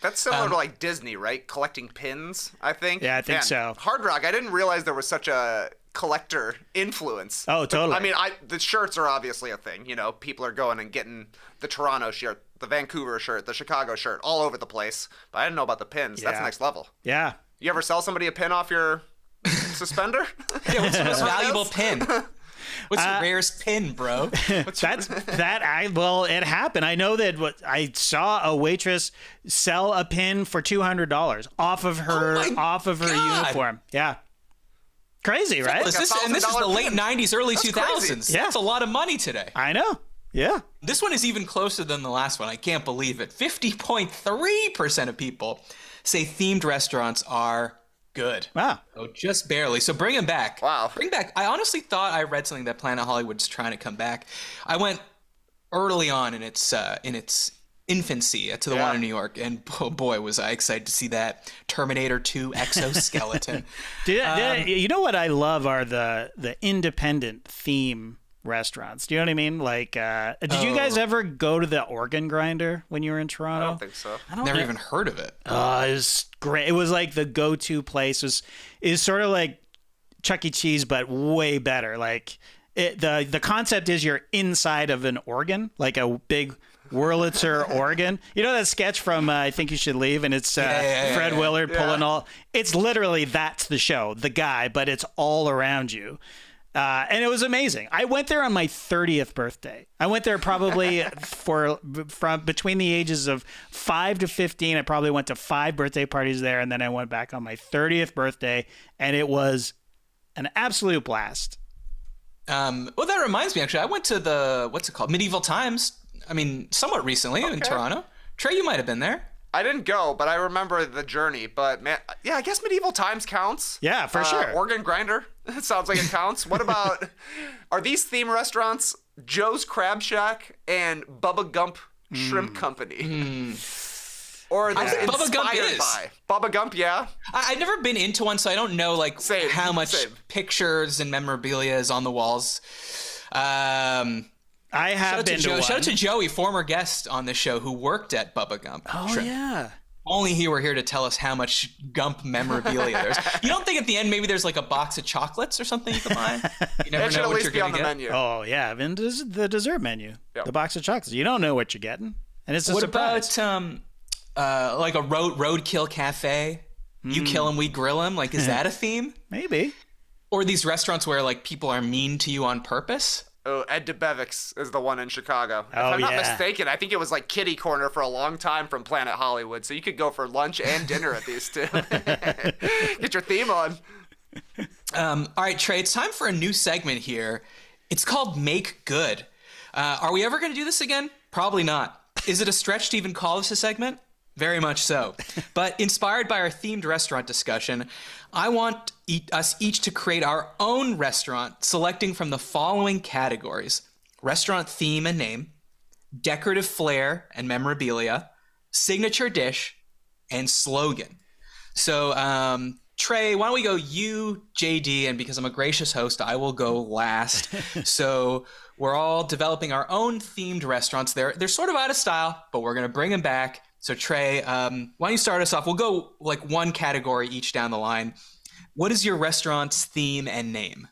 That's similar to like Disney, right? Collecting pins, I think. Yeah, I think so. Hard Rock, I didn't realize there was such a collector influence. Oh, totally. I mean, the shirts are obviously a thing. You know, people are going and getting the Toronto shirt, the Vancouver shirt, the Chicago shirt, all over the place. But I didn't know about the pins. Yeah. That's next level. Yeah. You ever sell somebody a pin off your suspender? Yeah, what's the most valuable pin? What's the rarest pin, bro? It happened. I know that I saw a waitress sell a pin for $200 off of her uniform. Yeah. Crazy, right? This is the late 90s, early 2000s. Crazy. Yeah. That's a lot of money today. I know. Yeah. This one is even closer than the last one. I can't believe it. 50.3% of people say themed restaurants are good. Wow. Oh, just barely. So bring them back. Wow. Bring back. I honestly thought I read something that Planet Hollywood's trying to come back. I went early on in its infancy to the one in New York, and oh boy, was I excited to see that Terminator 2 exoskeleton. You know what I love are the independent theme restaurants. Do you know what I mean? Like, did you guys ever go to the Organ Grinder when you were in Toronto? I don't think so. Never even heard of it. It was great. It was like the go-to place. It was sort of like Chuck E. Cheese, but way better. Like, the concept is you're inside of an organ, like a big Wurlitzer organ. You know that sketch from I Think You Should Leave, and it's Fred Willard pulling all. It's literally that's the show, the guy, but it's all around you. And it was amazing. I went there on my 30th birthday. I went there probably from between the ages of 5 to 15. I probably went to 5 birthday parties there, and then I went back on my 30th birthday, and it was an absolute blast. Well, that reminds me, actually. I went to the, what's it called? Medieval Times. I mean, somewhat recently in Toronto. Trey, you might have been there. I didn't go, but I remember the journey. But man, yeah, I guess Medieval Times counts. Yeah, for sure. Organ Grinder. It sounds like it counts. What about, are these theme restaurants Joe's Crab Shack and Bubba Gump Shrimp Company? Or are they Bubba Gump inspired by? Bubba Gump, yeah. I've never been into one, so I don't know how much Same. pictures and memorabilia is on the walls. I have been to one. Shout out to Joey, former guest on this show, who worked at Bubba Gump. Oh, Shrimp. yeah. Only he were here to tell us how much Gump memorabilia there's. You don't think at the end maybe there's like a box of chocolates or something you can buy? You never It should know at what least you're be on going the to get. menu. Oh, yeah. And the dessert menu. Yep. The box of chocolates. You don't know what you're getting. And it's a What surprise. about like a roadkill cafe? You kill him, we grill him. Like, is that a theme? Maybe. Or these restaurants where like people are mean to you on purpose? Oh, Ed DeBevick's is the one in Chicago. If Oh, I'm not yeah. mistaken, I think it was like kitty corner for a long time from Planet Hollywood. So you could go for lunch and dinner at these two. Get your theme on. All right, Trey, it's time for a new segment here. It's called Make Good. Are we ever going to do this again? Probably not. Is it a stretch to even call this a segment? Very much so. But inspired by our themed restaurant discussion, I want us each to create our own restaurant, selecting from the following categories: restaurant theme and name, decorative flair and memorabilia, signature dish, and slogan. So, Trey, why don't we go you, JD, and because I'm a gracious host, I will go last. So we're all developing our own themed restaurants. They're sort of out of style, but we're going to bring them back. So Trey, why don't you start us off? We'll go like one category each down the line. What is your restaurant's theme and name?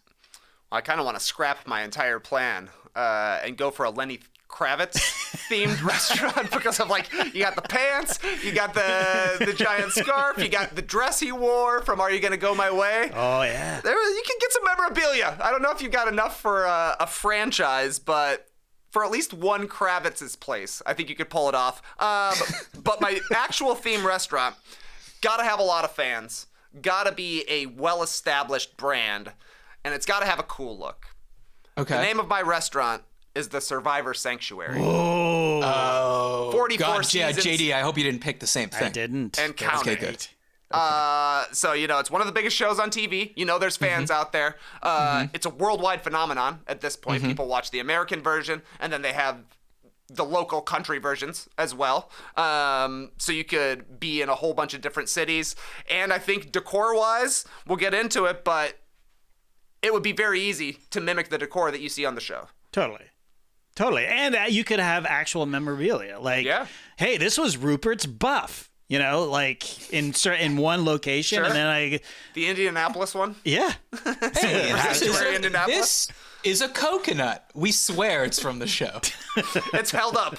I kind of want to scrap my entire plan and go for a Lenny Kravitz themed restaurant because of like, you got the pants, you got the giant scarf, you got the dress he wore from Are You Gonna Go My Way? Oh, yeah. You can get some memorabilia. I don't know if you got enough for a franchise, but for at least one Kravitz's place, I think you could pull it off. But my actual theme restaurant, gotta have a lot of fans, gotta be a well-established brand, and it's gotta have a cool look. Okay. The name of my restaurant is the Survivor Sanctuary. Oh, 44 God, seasons. Yeah, JD, I hope you didn't pick the same thing. I didn't. And counting. Okay, good. So, it's one of the biggest shows on TV. There's fans out there. It's a worldwide phenomenon at this point. People watch the American version, and then they have the local country versions as well. So you could be in a whole bunch of different cities. And I think decor-wise, we'll get into it, but it would be very easy to mimic the decor that you see on the show. Totally. And you could have actual memorabilia. Like, hey, this was Rupert's buff, like in one location. Sure. And then the Indianapolis one? Yeah. Hey, Indianapolis? this is a coconut. We swear it's from the show. It's held up.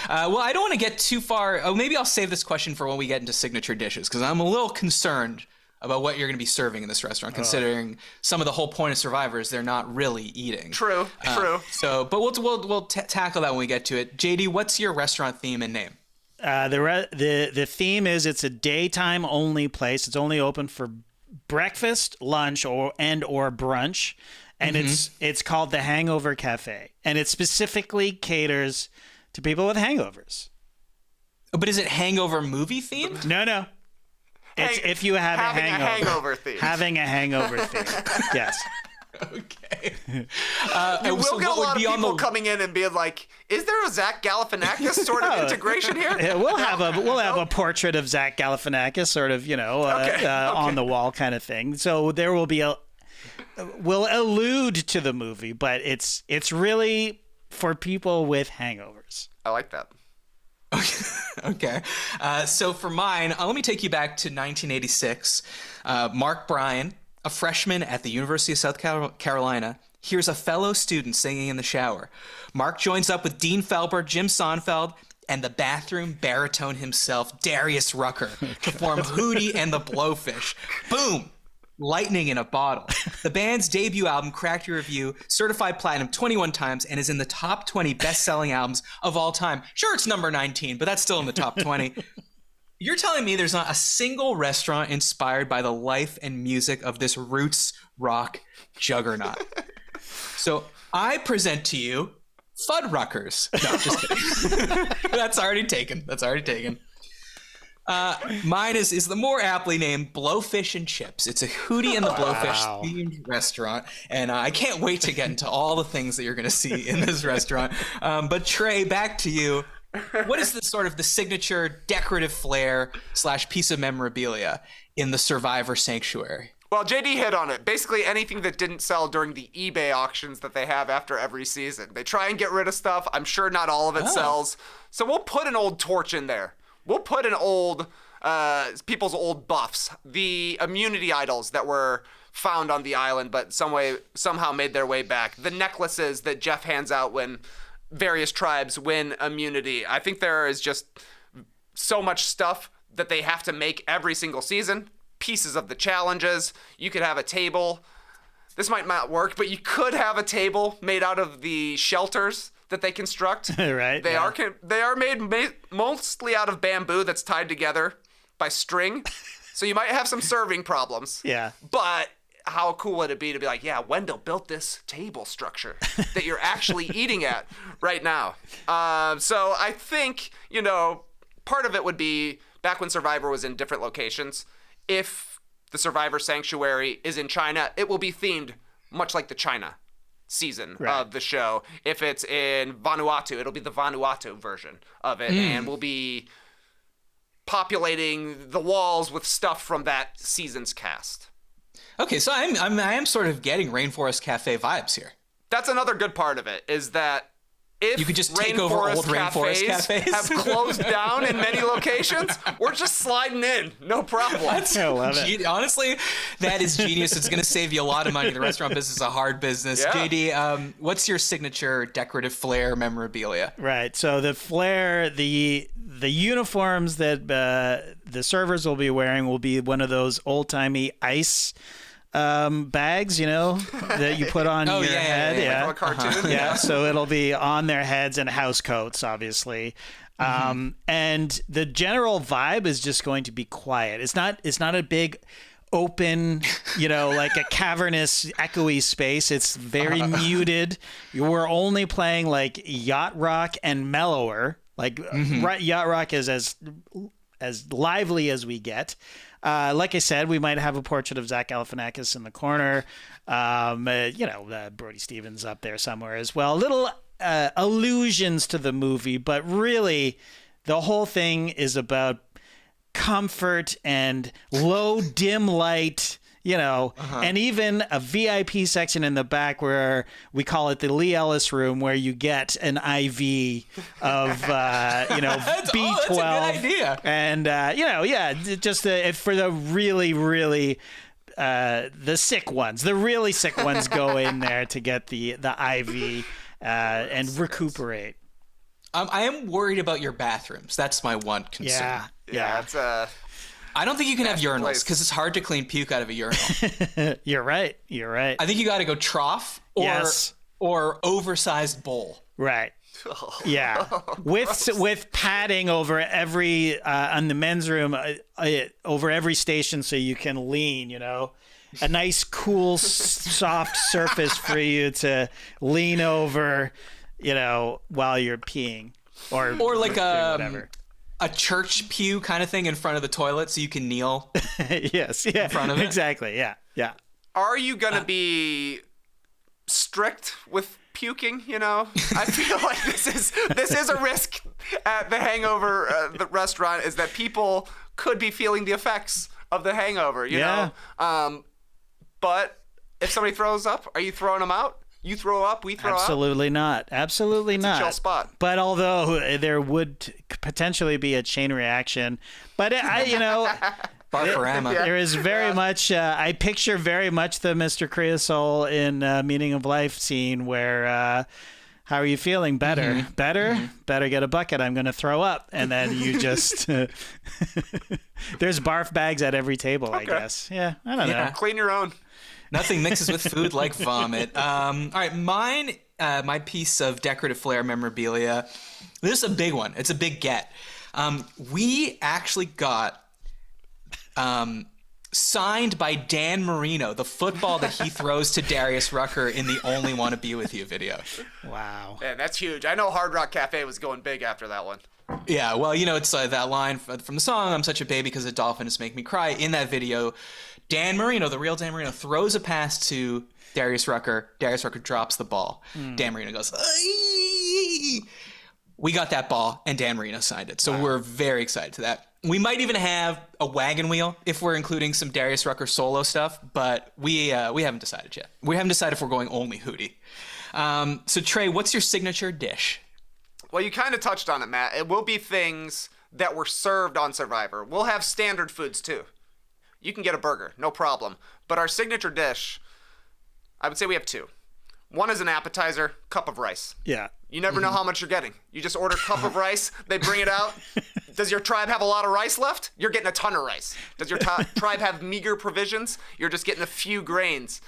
Well, I don't want to get too far. Oh, maybe I'll save this question for when we get into signature dishes, because I'm a little concerned about what you're going to be serving in this restaurant, considering some of the whole point of Survivor is they're not really eating. True. But we'll tackle that when we get to it. JD, what's your restaurant theme and name? The theme is it's a daytime only place. It's only open for breakfast, lunch, or brunch, and it's called the Hangover Cafe, and it specifically caters to people with hangovers. But is it hangover movie themed? No. It's if you have a hangover theme. Having a hangover theme. Yes. Okay. You will get a lot of people coming in and being like, "Is there a Zach Galifianakis sort of integration here?" Yeah, we'll have a portrait of Zach Galifianakis, sort of, on the wall kind of thing. So there will be we'll allude to the movie, but it's really for people with hangovers. I like that. Okay. So for mine, let me take you back to 1986. Mark Bryan, a freshman at the University of South Carolina, hears a fellow student singing in the shower. Mark joins up with Dean Felber, Jim Sonfeld, and the bathroom baritone himself, Darius Rucker, to form Hootie and the Blowfish. Boom! Lightning in a bottle. The band's debut album cracked a review, certified platinum 21 times, and is in the top 20 best-selling albums of all time. Sure, it's number 19, but that's still in the top 20. You're telling me there's not a single restaurant inspired by the life and music of this roots rock juggernaut. So I present to you Fuddruckers. No, just kidding. That's already taken. Mine is the more aptly named Blowfish and Chips. It's a Hootie and the Blowfish themed restaurant, and I can't wait to get into all the things that you're going to see in this restaurant. But Trey, back to you. What is the sort of the signature decorative flair / piece of memorabilia in the Survivor Sanctuary? Well, JD hit on it. Basically anything that didn't sell during the eBay auctions that they have after every season. They try and get rid of stuff. I'm sure not all of it sells. So we'll put an old torch in there. We'll put an old, people's old buffs, the immunity idols that were found on the island, but somehow made their way back. The necklaces that Jeff hands out when various tribes win immunity. I think there is just so much stuff that they have to make every single season. Pieces of the challenges. You could have a table. This might not work, but you could have a table made out of the shelters that they construct. Right. They are made mostly out of bamboo that's tied together by string. So you might have some serving problems. Yeah. But how cool would it be to be like, yeah, Wendell built this table structure that you're actually eating at right now. So I think, part of it would be back when Survivor was in different locations. If the Survivor Sanctuary is in China, it will be themed much like the China season of the show. If it's in Vanuatu, it'll be the Vanuatu version of it, and we'll be populating the walls with stuff from that season's cast. Okay, so I am sort of getting Rainforest Cafe vibes here. That's another good part of it, is that if you could just take over old Rainforest Cafes have closed down in many locations, we're just sliding in, no problem. I love it. Honestly, that is genius. It's going to save you a lot of money. The restaurant business is a hard business. Yeah. JD, what's your signature decorative flair memorabilia? Right. So the flair, the uniforms that the servers will be wearing will be one of those old-timey ice bags, that you put on your head. Yeah. Like from a cartoon. Yeah, so it'll be on their heads, and house coats, obviously. And the general vibe is just going to be quiet. It's not a big open, like a cavernous, echoey space. It's very muted. We're only playing like yacht rock and mellower. Like yacht rock is as lively as we get. Like I said, we might have a portrait of Zach Galifianakis in the corner. Brody Stevens up there somewhere as well. Little allusions to the movie, but really the whole thing is about comfort and low dim light, and even a VIP section in the back where we call it the Lee Ellis room, where you get an IV of, B12. That's a good idea. And, just for the really, really, the sick ones, the really sick ones go in there to get the IV and recuperate. I am worried about your bathrooms. That's my one concern. Yeah. It's I don't think you can have urinals because it's hard to clean puke out of a urinal. You're right. I think you got to go trough or oversized bowl. Right. Yeah. With padding over every on the men's room over every station so you can lean, a nice cool soft surface for you to lean over, while you're peeing or like whatever. A church pew kind of thing in front of the toilet so you can kneel. Yes, yeah. In front of it. Exactly. Yeah. Are you going to be strict with puking, I feel like this is a risk at the Hangover the restaurant, is that people could be feeling the effects of the hangover, you know. But if somebody throws up, are you throwing them out? You throw up, we throw up? Absolutely not. Absolutely not. It's a chill spot. But although there would potentially be a chain reaction, but Barfarama. There is very much, I picture very much the Mr. Creosole in Meaning of Life scene where, how are you feeling? Better? Mm-hmm. Better? Mm-hmm. Better get a bucket. I'm going to throw up. And then you just, there's barf bags at every table, I guess. Yeah, I don't know. Clean your own. Nothing mixes with food like vomit. All right, my piece of decorative flair memorabilia, this is a big one. It's a big get. We actually got signed by Dan Marino, the football that he throws to Darius Rucker in the Only Wanna Be With You video. Wow. Man, that's huge. I know Hard Rock Cafe was going big after that one. Yeah, well, it's that line from the song, I'm such a baby because the dolphins make me cry. In that video, Dan Marino, the real Dan Marino, throws a pass to Darius Rucker. Darius Rucker drops the ball. Dan Marino goes, "Ay!" We got that ball, and Dan Marino signed it. So we're very excited to that. We might even have a wagon wheel if we're including some Darius Rucker solo stuff, but we haven't decided yet. We haven't decided if we're going only Hootie. So, Trey, what's your signature dish? Well, you kind of touched on it, Matt. It will be things that were served on Survivor. We'll have standard foods, too. You can get a burger, no problem. But our signature dish, I would say we have two. One is an appetizer, cup of rice. Yeah. You never know how much you're getting. You just order cup of rice, they bring it out. Does your tribe have a lot of rice left? You're getting a ton of rice. Does your tribe have meager provisions? You're just getting a few grains.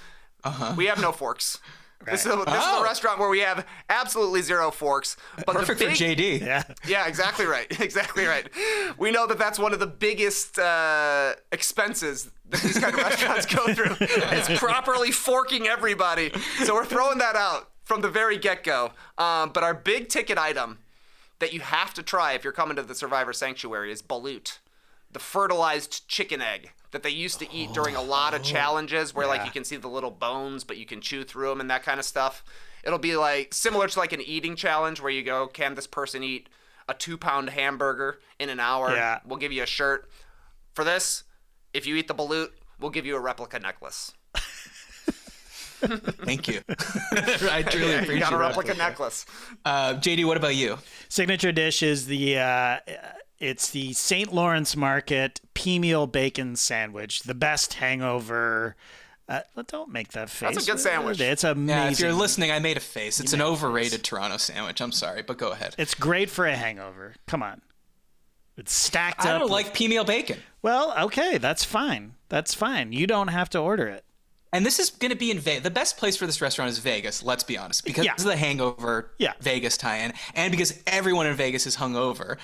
We have no forks. Right. This is a restaurant where we have absolutely zero forks. But perfect for JD. Yeah, exactly right. Exactly right. We know that that's one of the biggest expenses that these kind of restaurants go through. It's properly forking everybody. So we're throwing that out from the very get-go. But our big ticket item that you have to try if you're coming to the Survivor Sanctuary is balut, the fertilized chicken egg that they used to eat during a lot of challenges where like you can see the little bones, but you can chew through them and that kind of stuff. It'll be like similar to like an eating challenge where you go, can this person eat a 2-pound hamburger in an hour? Yeah. We'll give you a shirt. For this, if you eat the balut, we'll give you a replica necklace. Thank you. I truly appreciate it. You got a replica necklace. JD, what about you? Signature dish is the it's the St. Lawrence Market pea meal bacon sandwich, the best hangover. Don't make that face. That's a good sandwich. It's amazing. Yeah, if you're listening, I made a face. It's an overrated Toronto sandwich. I'm sorry, but go ahead. It's great for a hangover. Come on. It's stacked up. I don't like pea meal bacon. Well, okay, that's fine. That's fine. You don't have to order it. And this is going to be in Vegas. The best place for this restaurant is Vegas, let's be honest, because of the Hangover Vegas tie-in, and because everyone in Vegas is hungover.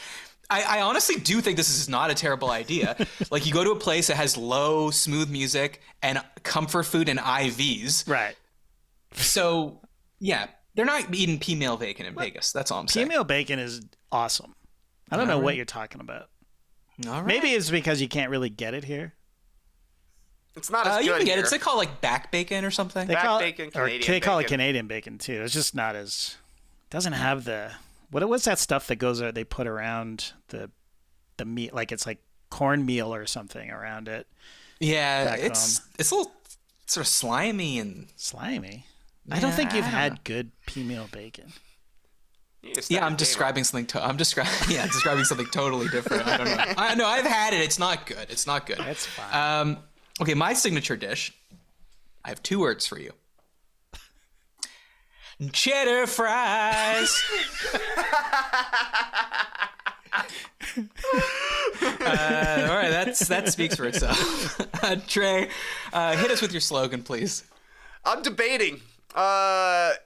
I honestly do think this is not a terrible idea. Like, you go to a place that has low, smooth music and comfort food and IVs. Right. So, yeah, they're not eating pea meal bacon in Vegas. That's all I'm saying. Pea meal bacon is awesome. I don't know what you're talking about. All right. Maybe it's because you can't really get it here. It's not as good you can get here. it. They call it like back bacon or something. They call it Canadian bacon too. It's just not as doesn't have the what's that stuff that goes they put around the meat, like it's like cornmeal or something around it. Yeah, it's a little sort of slimy and slimy. I don't think you've had good pea meal bacon. Yeah, I'm describing something. Describing something totally different. I don't know. I know I've had it. It's not good. It's not good. That's fine. Okay, my signature dish. I have 2 words for you. Cheddar fries. All right, that speaks for itself. Trey, hit us with your slogan, please. I'm debating. I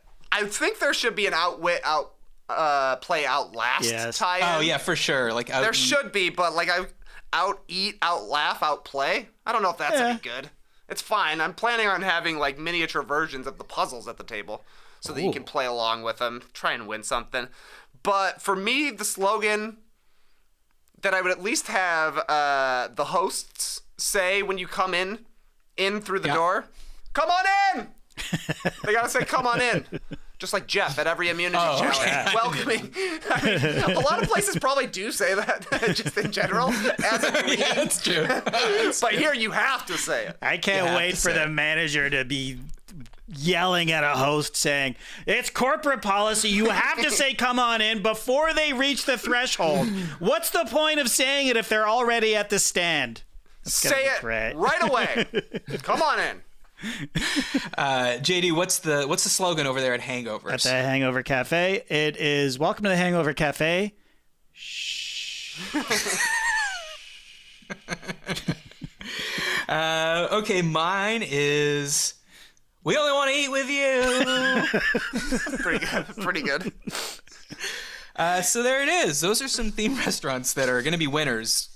think there should be an play outlast tie-in. Oh yeah, for sure. Like there should be, but like out eat, out laugh, out play. I don't know if that's any good. It's fine. I'm planning on having like miniature versions of the puzzles at the table so that you can play along with them, try and win something. But for me, the slogan that I would at least have the hosts say when you come in through the door, "Come on in." They gotta say, "Come on in," just like Jeff at every immunity challenge. Okay. Welcoming. I mean, a lot of places probably do say that, just in general. As a yeah, that's true. But here you have to say it. I can't wait for the manager to be yelling at a host saying, "It's corporate policy. You have to say 'come on in' before they reach the threshold. What's the point of saying it if they're already at the stand?" Say it right away. Come on in. JD, what's the slogan over there at Hangovers? At the Hangover Cafe, it is "Welcome to the Hangover Cafe." Shh. Okay, mine is "We only want to eat with you." Pretty good. So there it is. Those are some theme restaurants that are going to be winners.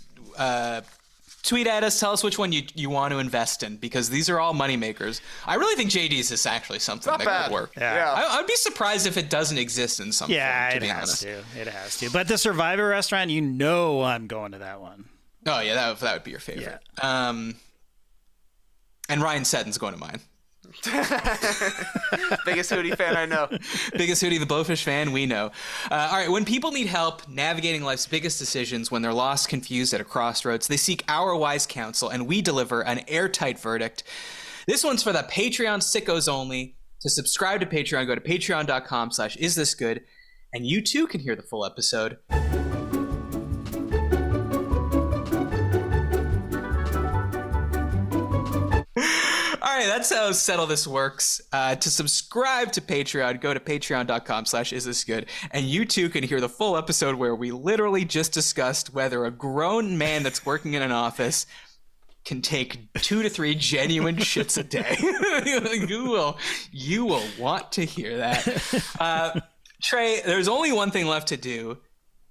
Tweet at us. Tell us which one you want to invest in, because these are all moneymakers. I really think JD's is actually something that could work. Yeah. I'd be surprised if it doesn't exist in some form, to be honest. It has to. But the Survivor restaurant, I'm going to that one. Oh, yeah, that would be your favorite. Yeah. And Ryan Seddon's going to mine. Biggest Hootie fan I know. Biggest Hootie the Blowfish fan we know. All right, when people need help navigating life's biggest decisions, when they're lost, confused at a crossroads, they seek our wise counsel, and we deliver an airtight verdict. This one's for the Patreon sickos only. To subscribe to Patreon, go to patreon.com/isthisgood, and you too can hear the full episode. All right, that's how Settle This works. To subscribe to Patreon, go to patreon.com/isthisgood, and you too can hear the full episode where we literally just discussed whether a grown man that's working in an office can take 2 to 3 genuine shits a day. you will want to hear that. Trey, there's only one thing left to do,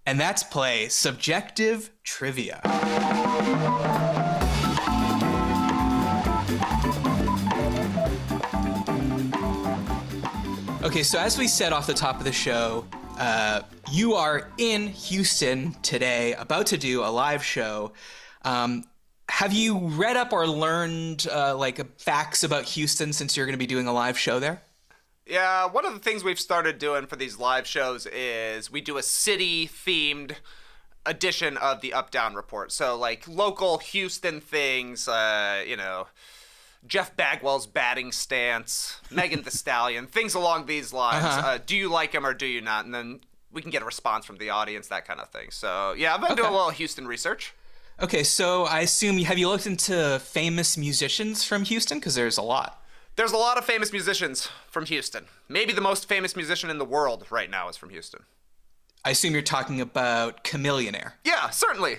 and that's play Subjective Trivia. Okay, so as we said off the top of the show, you are in Houston today, about to do a live show. Have you read up or learned facts about Houston since you're going to be doing a live show there? Yeah, one of the things we've started doing for these live shows is we do a city-themed edition of the Up Down Report. So, like, local Houston things, Jeff Bagwell's batting stance, Megan Thee Stallion, things along these lines. Do you like him or do you not? And then we can get a response from the audience, that kind of thing. So, yeah, I've been doing a little Houston research. Okay, so I assume, have you looked into famous musicians from Houston? Because there's a lot. There's a lot of famous musicians from Houston. Maybe the most famous musician in the world right now is from Houston. I assume you're talking about Chameleonaire. Yeah, certainly.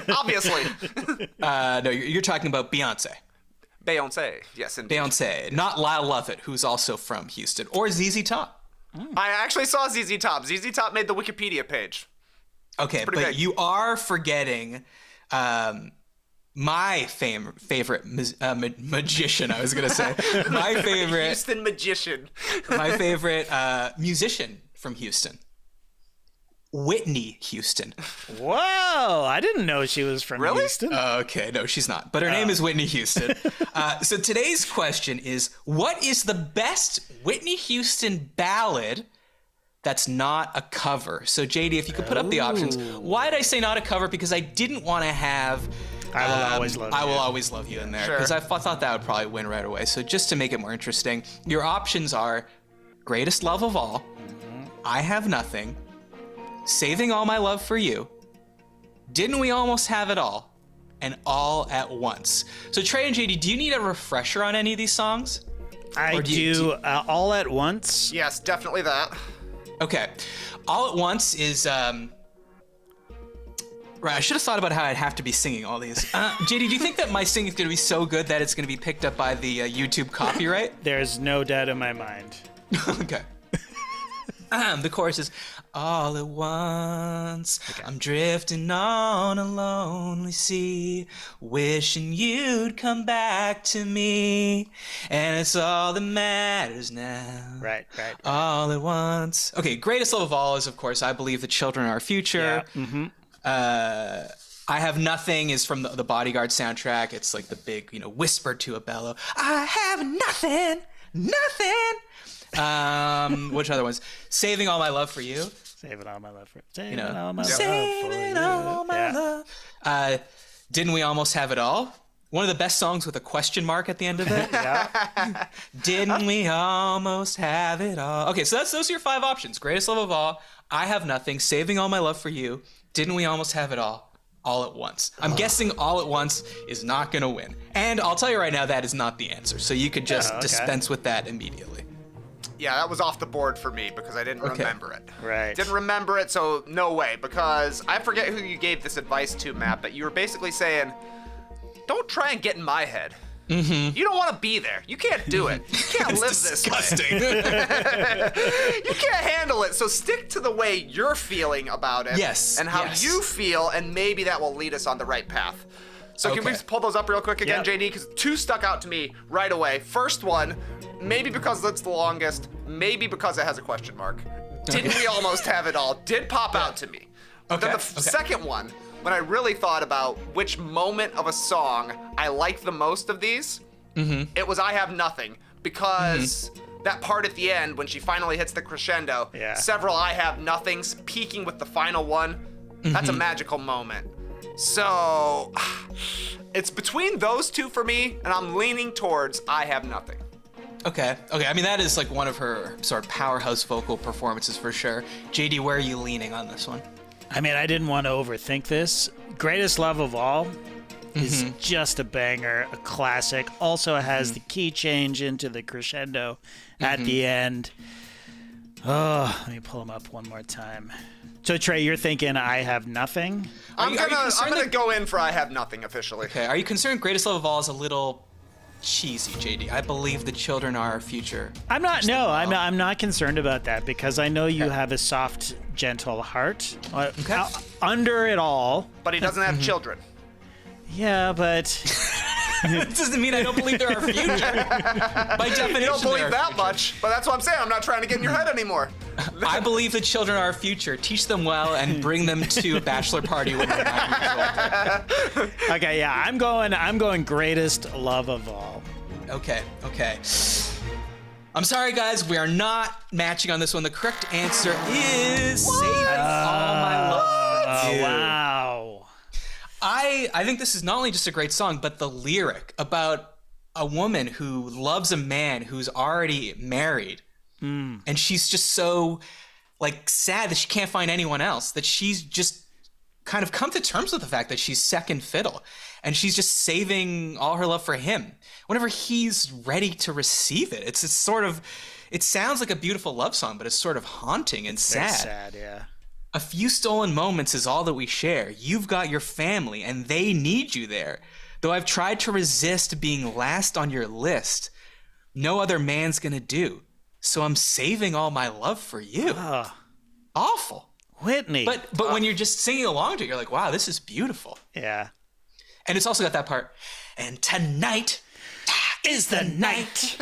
Obviously. No, you're talking about Beyonce. Beyonce, yes, indeed. Beyonce, not Lyle Lovett, who's also from Houston, or ZZ Top. I actually saw ZZ Top. ZZ Top made the Wikipedia page. Okay, but big. You are forgetting my favorite magician, I was going to say. My favorite... Houston magician. My favorite musician from Houston. Whitney Houston. Whoa, I didn't know she was from Houston. Okay, no, she's not. But her name is Whitney Houston. So today's question is, what is the best Whitney Houston ballad that's not a cover? So JD, if you could put up the options. Why did I say not a cover? Because I didn't want to have I will always love you. I will always love you in there because I thought that would probably win right away. So just to make it more interesting, your options are Greatest Love of All, I Have Nothing, Saving All My Love for You, Didn't We Almost Have It All, and All at Once. So Trey and JD, do you need a refresher on any of these songs? I do. All at Once. Yes, definitely that. Okay. All at Once is right. I should have thought about how I'd have to be singing all these. JD, do you think that my singing is going to be so good that it's going to be picked up by the YouTube copyright? There's no doubt in my mind. Okay. The chorus is all at once. Okay. I'm drifting on a lonely sea, wishing you'd come back to me, and it's all that matters now. Right. All at once. Okay, Greatest Love of All is, of course, I Believe the Children Are Our Future. Yeah. Mm-hmm. I Have Nothing is from the Bodyguard soundtrack. It's like the big, whisper to a bellow. I have nothing. Which other ones? Saving All My Love for You. Saving all my love for Saving all my love. Didn't We Almost Have It All? One of the best songs with a question mark at the end of it. Yeah. Didn't we almost have it all? Okay, so those are your 5 options. Greatest Love of All, I Have Nothing, Saving All My Love for You, Didn't We Almost Have It All at Once. I'm guessing All at Once is not going to win. And I'll tell you right now, that is not the answer. So you could just dispense with that immediately. Yeah, that was off the board for me because I didn't remember it. Right. Didn't remember it, so no way. Because I forget who you gave this advice to, Matt, but you were basically saying, don't try and get in my head. Mm-hmm. You don't want to be there. You can't do it. You can't live disgusting. this way. You can't handle it. So stick to the way you're feeling about it. Yes. And how you feel, and maybe that will lead us on the right path. So can we just pull those up real quick again, JD? Because 2 stuck out to me right away. First one, maybe because it's the longest, maybe because it has a question mark. Didn't we almost have it all? Did pop out to me. Okay. Then the second one, when I really thought about which moment of a song I liked the most of these, it was I Have Nothing. Because that part at the end, when she finally hits the crescendo, several I Have Nothings peaking with the final one, that's a magical moment. So, it's between those 2 for me, and I'm leaning towards I Have Nothing. Okay. I mean, that is like one of her sort of powerhouse vocal performances for sure. JD, where are you leaning on this one? I mean, I didn't want to overthink this. Greatest Love of All is just a banger, a classic. Also has the key change into the crescendo at the end. Oh, let me pull them up one more time. So Trey, you're thinking I Have Nothing? I'm gonna go in for I Have Nothing officially. Okay. Are you concerned Greatest Love of All is a little cheesy, JD? I Believe the Children Are Our Future. I'm not concerned about that because I know you have a soft, gentle heart. Under it all. But he doesn't have children. Yeah, but It doesn't mean I don't believe they're our future. By definition, you don't believe that future. much, but that's what I'm saying. I'm not trying to get in your head anymore. I believe the children are our future. Teach them well and bring them to a bachelor party when they're 9 years old. Okay, yeah, I'm going Greatest Love of All. Okay. I'm sorry, guys. We are not matching on this one. The correct answer is Saving All My Love for You. Wow. I think this is not only just a great song, but the lyric about a woman who loves a man who's already married. And she's just so sad that she can't find anyone else, that she's just kind of come to terms with the fact that she's second fiddle, and she's just saving all her love for him whenever he's ready to receive it. It's sort of, it sounds like a beautiful love song, but it's sort of haunting and sad. Very sad, yeah. A few stolen moments is all that we share. You've got your family, and they need you there. Though I've tried to resist being last on your list, no other man's gonna do. So I'm saving all my love for you. Awful. Whitney. But when you're just singing along to it, you're like, wow, this is beautiful. Yeah. And it's also got that part, and tonight is the night.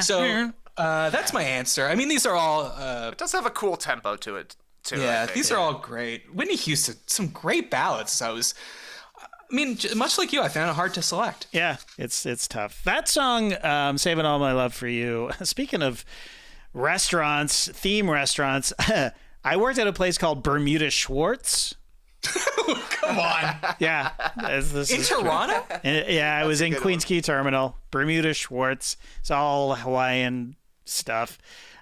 So that's my answer. I mean, these are all... it does have a cool tempo to it, too. Yeah, these are all great. Whitney Houston, some great ballads. Much like you, I found it hard to select. Yeah, it's tough. That song, Saving All My Love for You, speaking of restaurants, theme restaurants, I worked at a place called Bermuda Schwartz. Come on. Yeah. This In is true. Toronto? Yeah, I was in good Queens Quay Terminal, Bermuda Schwartz. It's all Hawaiian stuff.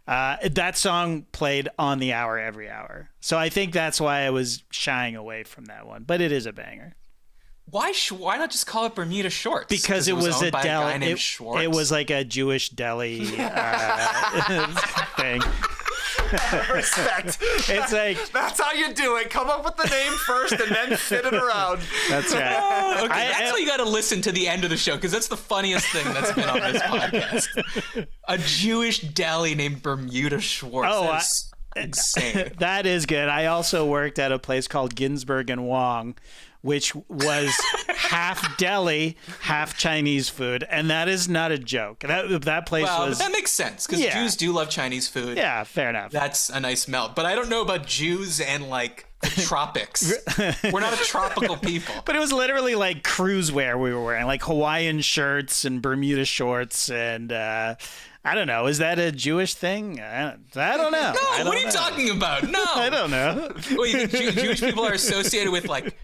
That song played on the hour every hour. So I think that's why I was shying away from that one. But it is a banger. Why not just call it Bermuda Shorts? Because it was owned a by deli. guy named Schwartz? It was like a Jewish deli thing. Respect. It's like That's how you do it. Come up with the name first and then fit it around. that's right. Okay, that's why you got to listen to the end of the show, because that's the funniest thing that's been on this podcast. A Jewish deli named Bermuda Schwartz. Oh, That's insane. That is good. I also worked at a place called Ginsberg and Wong, which was half deli, half Chinese food, and that is not a joke. That place Well, was. but that makes sense, because Yeah. Jews do love Chinese food. Yeah, fair enough. That's a nice melt. But I don't know about Jews and, like, the tropics. We're not a tropical people. But it was literally like cruise wear we were wearing, like Hawaiian shirts and Bermuda shorts, and I don't know. Is that a Jewish thing? I don't know. No, what are you talking about? No. I don't know. Well, you think Jewish people are associated with, like,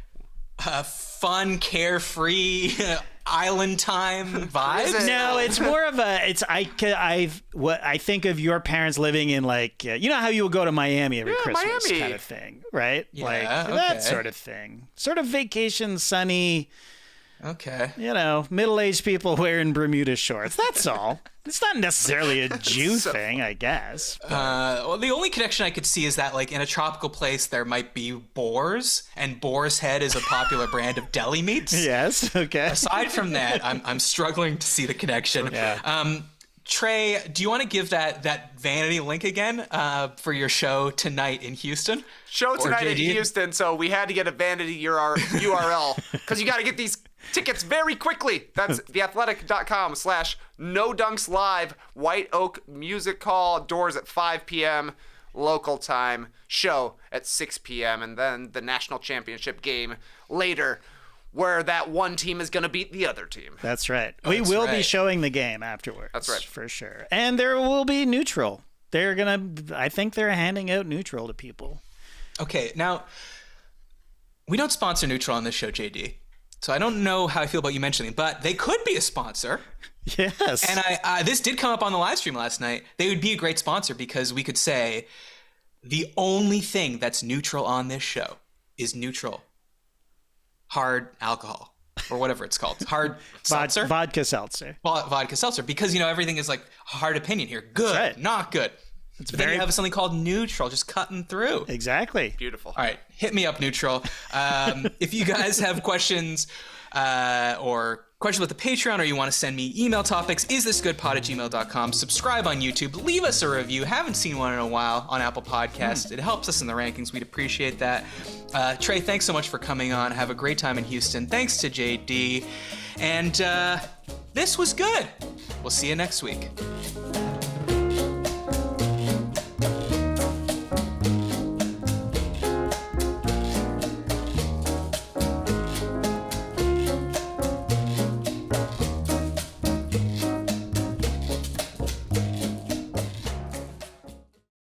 fun, carefree, island time vibes? No, it's more of a. It's I think of your parents living in, like, you know how you would go to Miami every Christmas Miami. kind of thing, right? Yeah, like okay. that sort of thing. Sort of vacation, sunny. Okay. Middle-aged people wearing Bermuda shorts. That's all. It's not necessarily a Jew thing, I guess. Well, the only connection I could see is that, like, in a tropical place, there might be boars, and boar's head is a popular brand of deli meats. Yes. Okay. Aside from that, I'm struggling to see the connection. Yeah. Trey, do you want to give that vanity link again for your show tonight in Houston? Show tonight in JD? Houston, so we had to get a vanity URL because you got to get these tickets very quickly. That's theathletic.com/NoDunksLive. White Oak Music Hall. Doors at 5 p.m. local time. Show at 6 p.m. And then the national championship game later, where that one team is going to beat the other team. That's right. We that's will be right. showing the game afterwards. That's right. For sure. And there will be neutral. I think they're handing out neutral to people. Okay, now, we don't sponsor Neutral on this show, JD. So I don't know how I feel about you mentioning it, but they could be a sponsor. Yes. And this did come up on the live stream last night. They would be a great sponsor because we could say the only thing that's neutral on this show is neutral. Hard alcohol, or whatever it's called. Hard seltzer? Vodka seltzer. Vodka seltzer, because, everything is like hard opinion here. Good, right. not good. It's But then very you have something called neutral, just cutting through. exactly. Beautiful. All right, hit me up, Neutral. If you guys have questions or questions with the Patreon, or you want to send me email topics, isthisgoodpod@gmail.com. Subscribe on YouTube. Leave us a review. Haven't seen one in a while on Apple Podcasts. It helps us in the rankings. We'd appreciate that. Trey, thanks so much for coming on. Have a great time in Houston. Thanks to JD. And this was good. We'll see you next week.